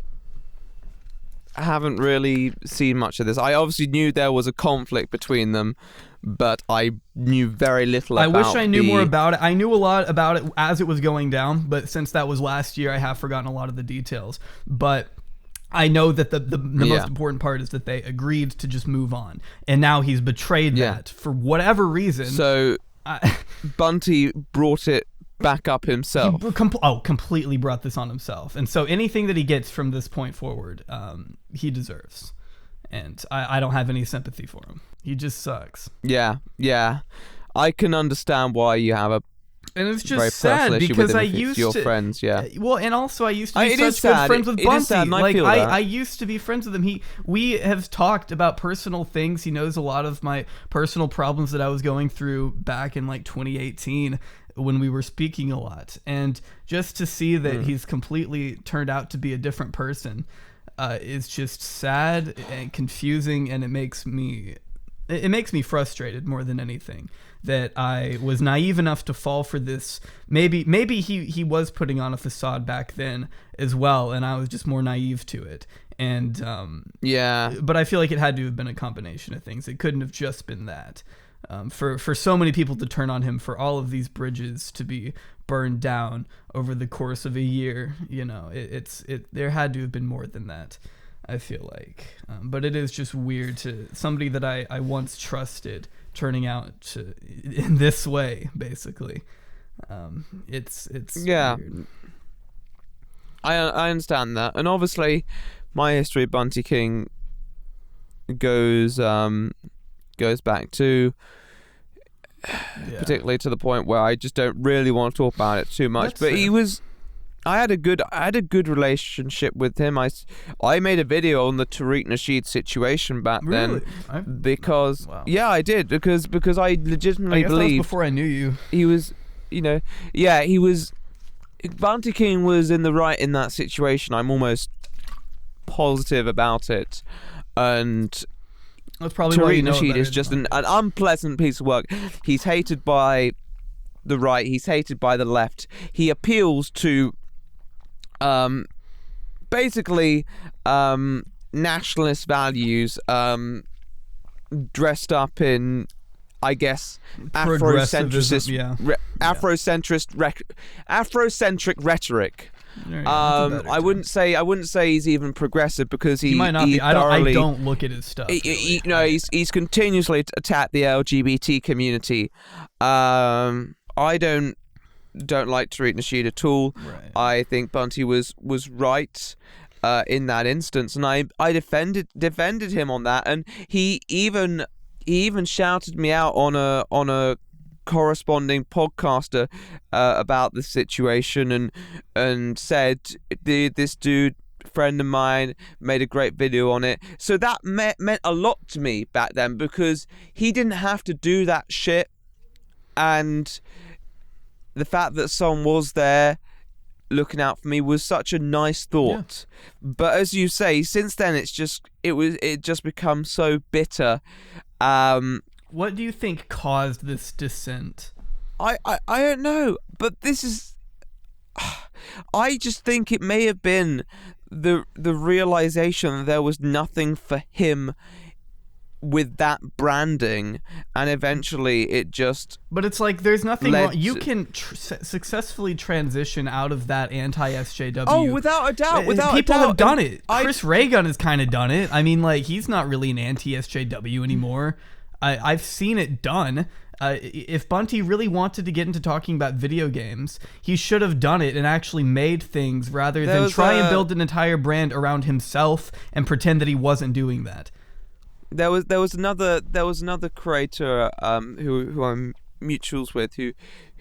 haven't really seen much of this. I obviously knew there was a conflict between them, but I knew very little about it. I wish I knew more about it. I knew a lot about it as it was going down, but since that was last year, I have forgotten a lot of the details. But I know that the most important part is that they agreed to just move on, and now he's betrayed that for whatever reason. So Bunty brought it back up himself. Completely brought this on himself. And so anything that he gets from this point forward, he deserves. And I don't have any sympathy for him. He just sucks. Yeah. I can understand why you have a and it's just very sad because I used your to friends, Well, and also I used to be such good friends with Bunty. I used to be friends with him. We have talked about personal things. He knows a lot of my personal problems that I was going through back in like 2018 when we were speaking a lot. And just to see that he's completely turned out to be a different person is just sad and confusing, and it makes me frustrated more than anything that I was naive enough to fall for this. Maybe he was putting on a facade back then as well, and I was just more naive to it. And but I feel like it had to have been a combination of things. It couldn't have just been that. For so many people to turn on him, for all of these bridges to be burned down over the course of a year, there had to have been more than that, I feel like. But it is just weird to somebody that I once trusted turning out to in this way, basically. It's weird. I understand that, and obviously my history of Bunty King goes back to particularly to the point where I just don't really want to talk about it too much. But I had a good relationship with him. I made a video on the Tariq Nasheed situation back then because I did because I legitimately believe that was before I knew you. He was, he was. Bunty King was in the right in that situation. I'm almost positive about it, and that's probably why you know Nasheed is just an unpleasant piece of work. He's hated by the right. He's hated by the left. He appeals to basically nationalist values dressed up in, I guess, Afrocentric rhetoric. I wouldn't say he's even progressive because he might not be. I don't look at his stuff. He's continuously attacked the LGBT community. I don't like Tariq Nasheed at all. Right. I think Bunty was right in that instance, and I defended him on that, and he even shouted me out on a corresponding podcaster about the situation, and said this dude, friend of mine, made a great video on it. So that meant a lot to me back then, because he didn't have to do that shit, and the fact that someone was there looking out for me was such a nice thought. But as you say, since then it just become so bitter. What do you think caused this dissent? I don't know, but this is. I just think it may have been the realization that there was nothing for him with that branding, and eventually it just. But it's like there's nothing wrong. You can successfully transition out of that anti-SJW. Oh, without a doubt. People have done it. Chris Reagan has kind of done it. I mean, like, he's not really an anti-SJW anymore. I've seen it done. If Bunty really wanted to get into talking about video games, he should have done it and actually made things rather than try and build an entire brand around himself and pretend that he wasn't doing that. There was another creator who I'm mutuals with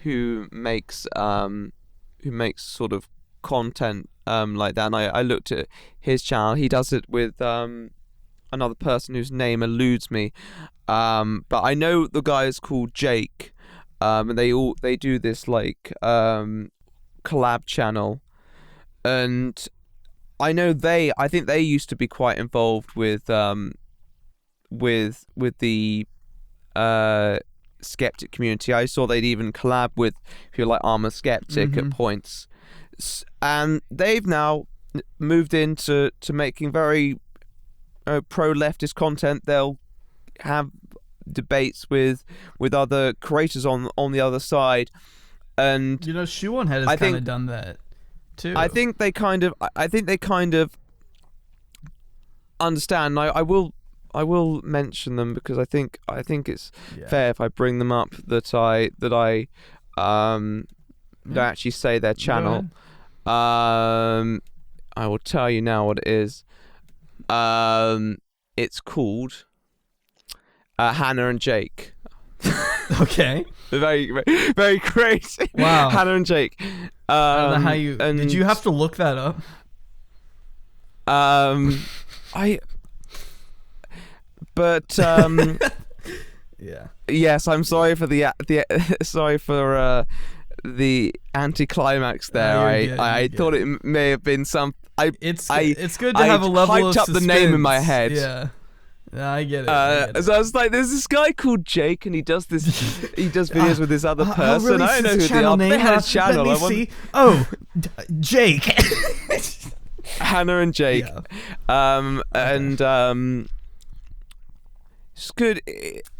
who makes sort of content like that, and I looked at his channel. He does it with another person whose name eludes me, But I know the guy is called Jake, and they do this like collab channel, and I think they used to be quite involved with the skeptic community. I saw they'd even collab with people like I'm a Skeptic at points, and they've now moved into making very pro-leftist content. They'll have debates with other creators on the other side, and Shoeonhead has kind of done that too. I think they kind of understand. I will mention them because I think it's fair if I bring them up that I don't actually say their channel. I will tell you now what it is. It's called Hannah and Jake. Okay. Very, very crazy. Wow. Hannah and Jake. I don't know how you did you have to look that up? Yeah. Yes, I'm sorry for the anticlimax there. I thought it may have been some. It's good to have a level of hyped up suspense. the name in my head. Yeah. I get it. So I was like, there's this guy called Jake, and he does videos with this other person. Really, I don't know who they are. They had a channel. Let me see. Oh, Jake. Hannah and Jake. Yeah. And it's good.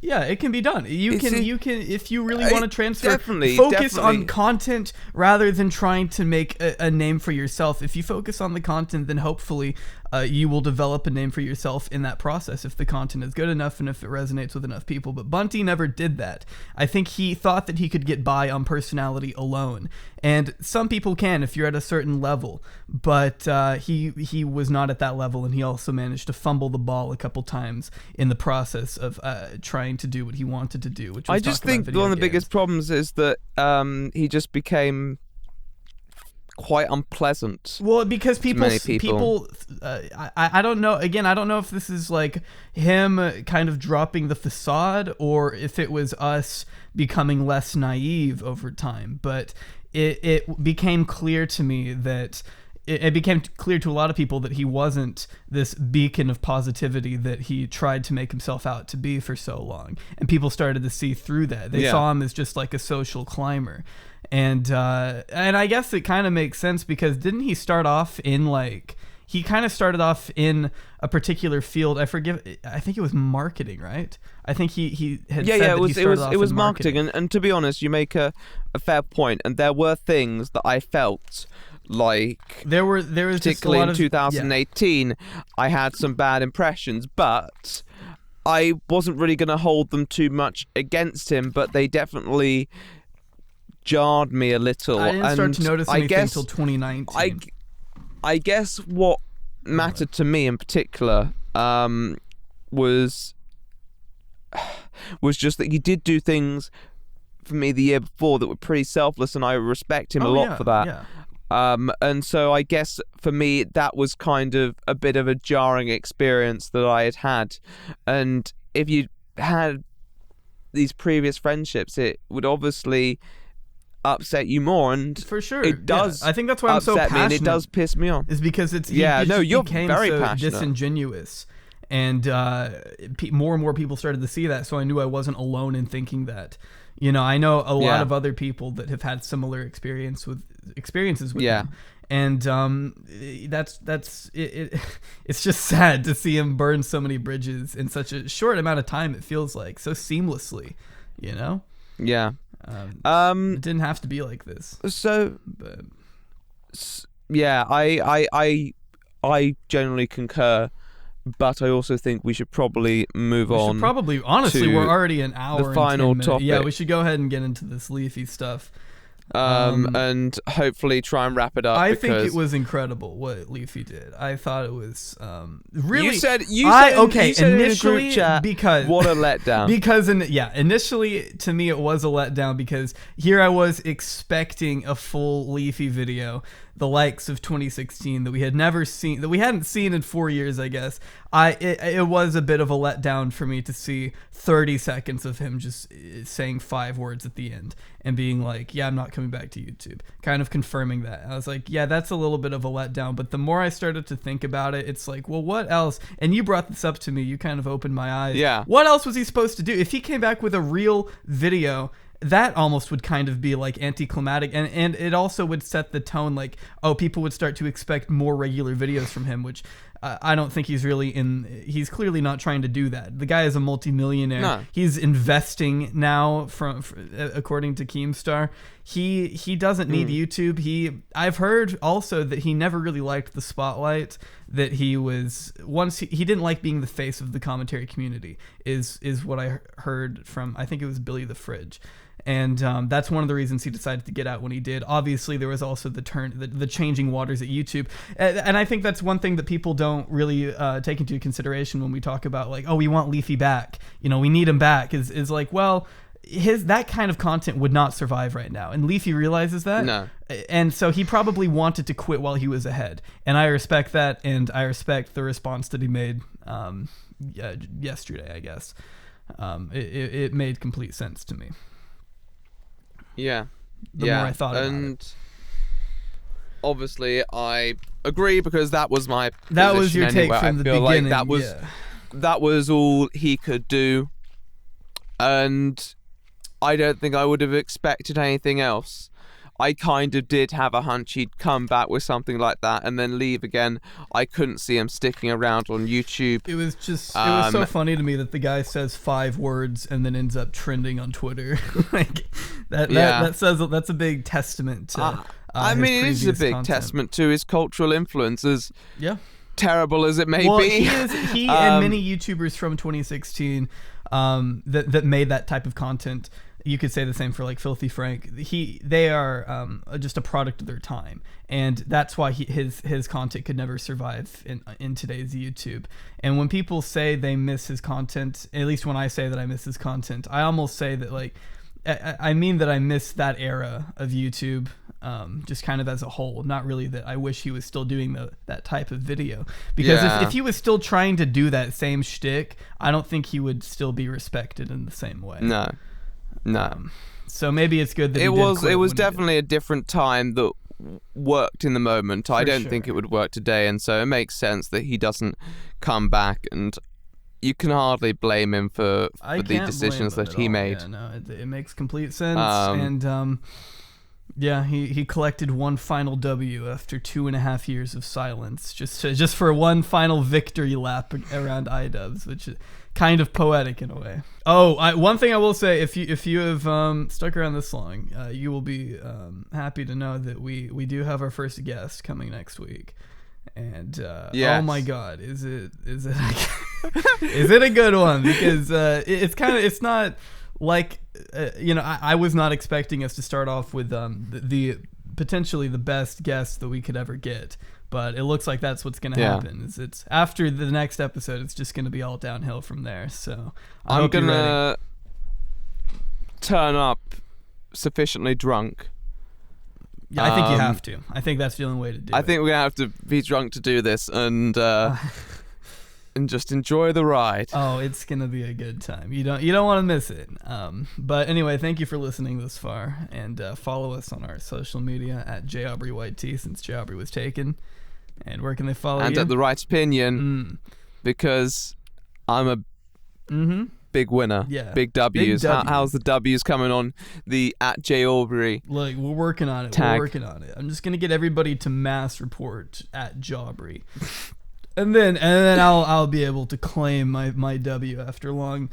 Yeah, it can be done. You can if you really want to transfer. Definitely, focus on content rather than trying to make a name for yourself. If you focus on the content, then hopefully you will develop a name for yourself in that process if the content is good enough and if it resonates with enough people. But Bunty never did that. I think he thought that he could get by on personality alone. And some people can if you're at a certain level. But he was not at that level, and he also managed to fumble the ball a couple times in the process of trying to do what he wanted to do, which was I just think one of the biggest problems is that he just became quite unpleasant. Well, because people I don't know. Again, I don't know if this is like him kind of dropping the facade or if it was us becoming less naive over time. But it became clear to me that it became clear to a lot of people that he wasn't this beacon of positivity that he tried to make himself out to be for so long. And people started to see through that. They saw him as just like a social climber. And I guess it kind of makes sense because didn't he start off in like... He kind of started off in a particular field. I think it was marketing, right? I think he had said that he started off it was in marketing. And to be honest, you make a fair point. And there were things that I felt like there was particularly in 2018 I had some bad impressions, but I wasn't really going to hold them too much against him, but they definitely jarred me a little. I didn't start to notice anything until 2019. I guess what mattered to me in particular was just that he did do things for me the year before that were pretty selfless, and I respect him a lot for that. Yeah. And so I guess for me that was kind of a bit of a jarring experience that I had. And if you had these previous friendships, it would obviously upset you more, and for sure it does. I think that's why I'm so passionate. Me, and it does piss me off. Is because it's you're became very so passionate. Disingenuous, and more and more people started to see that. So I knew I wasn't alone in thinking that. I know a lot of other people that have had similar experiences with him. And that's it. It's just sad to see him burn so many bridges in such a short amount of time. It feels like so seamlessly, Yeah. It didn't have to be like this. So, yeah, I generally concur. But I also think we should probably move on. Honestly, we're already an hour. The final and 10 minutes. topic. Yeah, we should go ahead and get into this Leafy stuff. And hopefully try and wrap it up. I think it was incredible what Leafy did. I thought it was really. You said initially in group chat, because what a letdown. Because initially to me it was a letdown because here I was expecting a full Leafy video the likes of 2016 that we had never seen, that we hadn't seen in 4 years, I guess. It was a bit of a letdown for me to see 30 seconds of him just saying 5 words at the end and being like, yeah, I'm not coming back to YouTube, kind of confirming that. I was like, yeah, that's a little bit of a letdown. But the more I started to think about it, it's like, well, what else? And you brought this up to me. You kind of opened my eyes. Yeah. What else was he supposed to do? If he came back with a real video, that almost would kind of be like anticlimactic, and it also would set the tone like, oh, people would start to expect more regular videos from him, which I don't think he's really he's clearly not trying to do that. The guy is a multimillionaire. No. He's investing now according to Keemstar. He doesn't need YouTube. I've heard also that he never really liked the spotlight, that he didn't like being the face of the commentary community is what I heard from, I think it was Billy the Fridge. And that's one of the reasons he decided to get out when he did. Obviously, there was also the changing waters at YouTube. And I think that's one thing that people don't really take into consideration when we talk about like, oh, we want Leafy back. We need him back. Is like, well, that kind of content would not survive right now. And Leafy realizes that. No. And so he probably wanted to quit while he was ahead. And I respect that. And I respect the response that he made yesterday, I guess. It made complete sense to me. Yeah. The more I thought about it. Obviously, I agree because that was my position. That was your take anyway. from the beginning. Like that was all he could do, and I don't think I would have expected anything else. I kind of did have a hunch he'd come back with something like that and then leave again. I couldn't see him sticking around on YouTube. It was so funny to me that the guy says 5 words and then ends up trending on Twitter. Like that says that's a big testament to I mean, it is a big content. testament to his cultural influences. Yeah. Terrible as it may be. He and many YouTubers from 2016 that made that type of content. You could say the same for like Filthy Frank. They are just a product of their time, and that's why his content could never survive in today's YouTube. And when people say they miss his content, at least when I say that I miss his content, I almost say that like I mean that I miss that era of YouTube, just kind of as a whole. Not really that I wish he was still doing that type of video, because if he was still trying to do that same shtick, I don't think he would still be respected in the same way. No. So maybe it's good that it was definitely a different time that worked in the moment. I don't think it would work today, and so it makes sense that he doesn't come back, and you can hardly blame him for the decisions that he made. Yeah, no, it makes complete sense. And he collected one final W after 2.5 years of silence, just for one final victory lap around iDubbbz, which is kind of poetic in a way. Oh, one thing I will say, if you have stuck around this long, you will be happy to know that we do have our first guest coming next week. And yes. Oh my God, is it is it a good one? Because it's not like I was not expecting us to start off with the potentially the best guest that we could ever get, but it looks like that's what's going to happen. It's after the next episode, it's just going to be all downhill from there. So I'm gonna turn up sufficiently drunk. Yeah, I think you have to. I think that's the only way to do it. I think we're gonna have to be drunk to do this, and just enjoy the ride. Oh, it's gonna be a good time. You don't want to miss it. But anyway, thank you for listening this far, and follow us on our social media at JAubreyYT, since JAubrey was taken. And where can they follow you? And at The Right Opinion, because I'm a big winner. Yeah. Big W's. How's the W's coming on the at JAubrey? Look, we're working on it. Tag. We're working on it. I'm just gonna get everybody to mass report at JAubrey. And then I'll be able to claim my W after long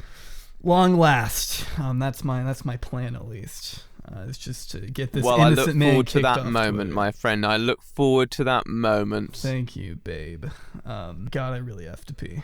last. That's my plan, at least. It's just to get this innocent man kicked off. I look forward to that moment, Twitter. my friend. I look forward to that moment. Thank you, babe. God, I really have to pee.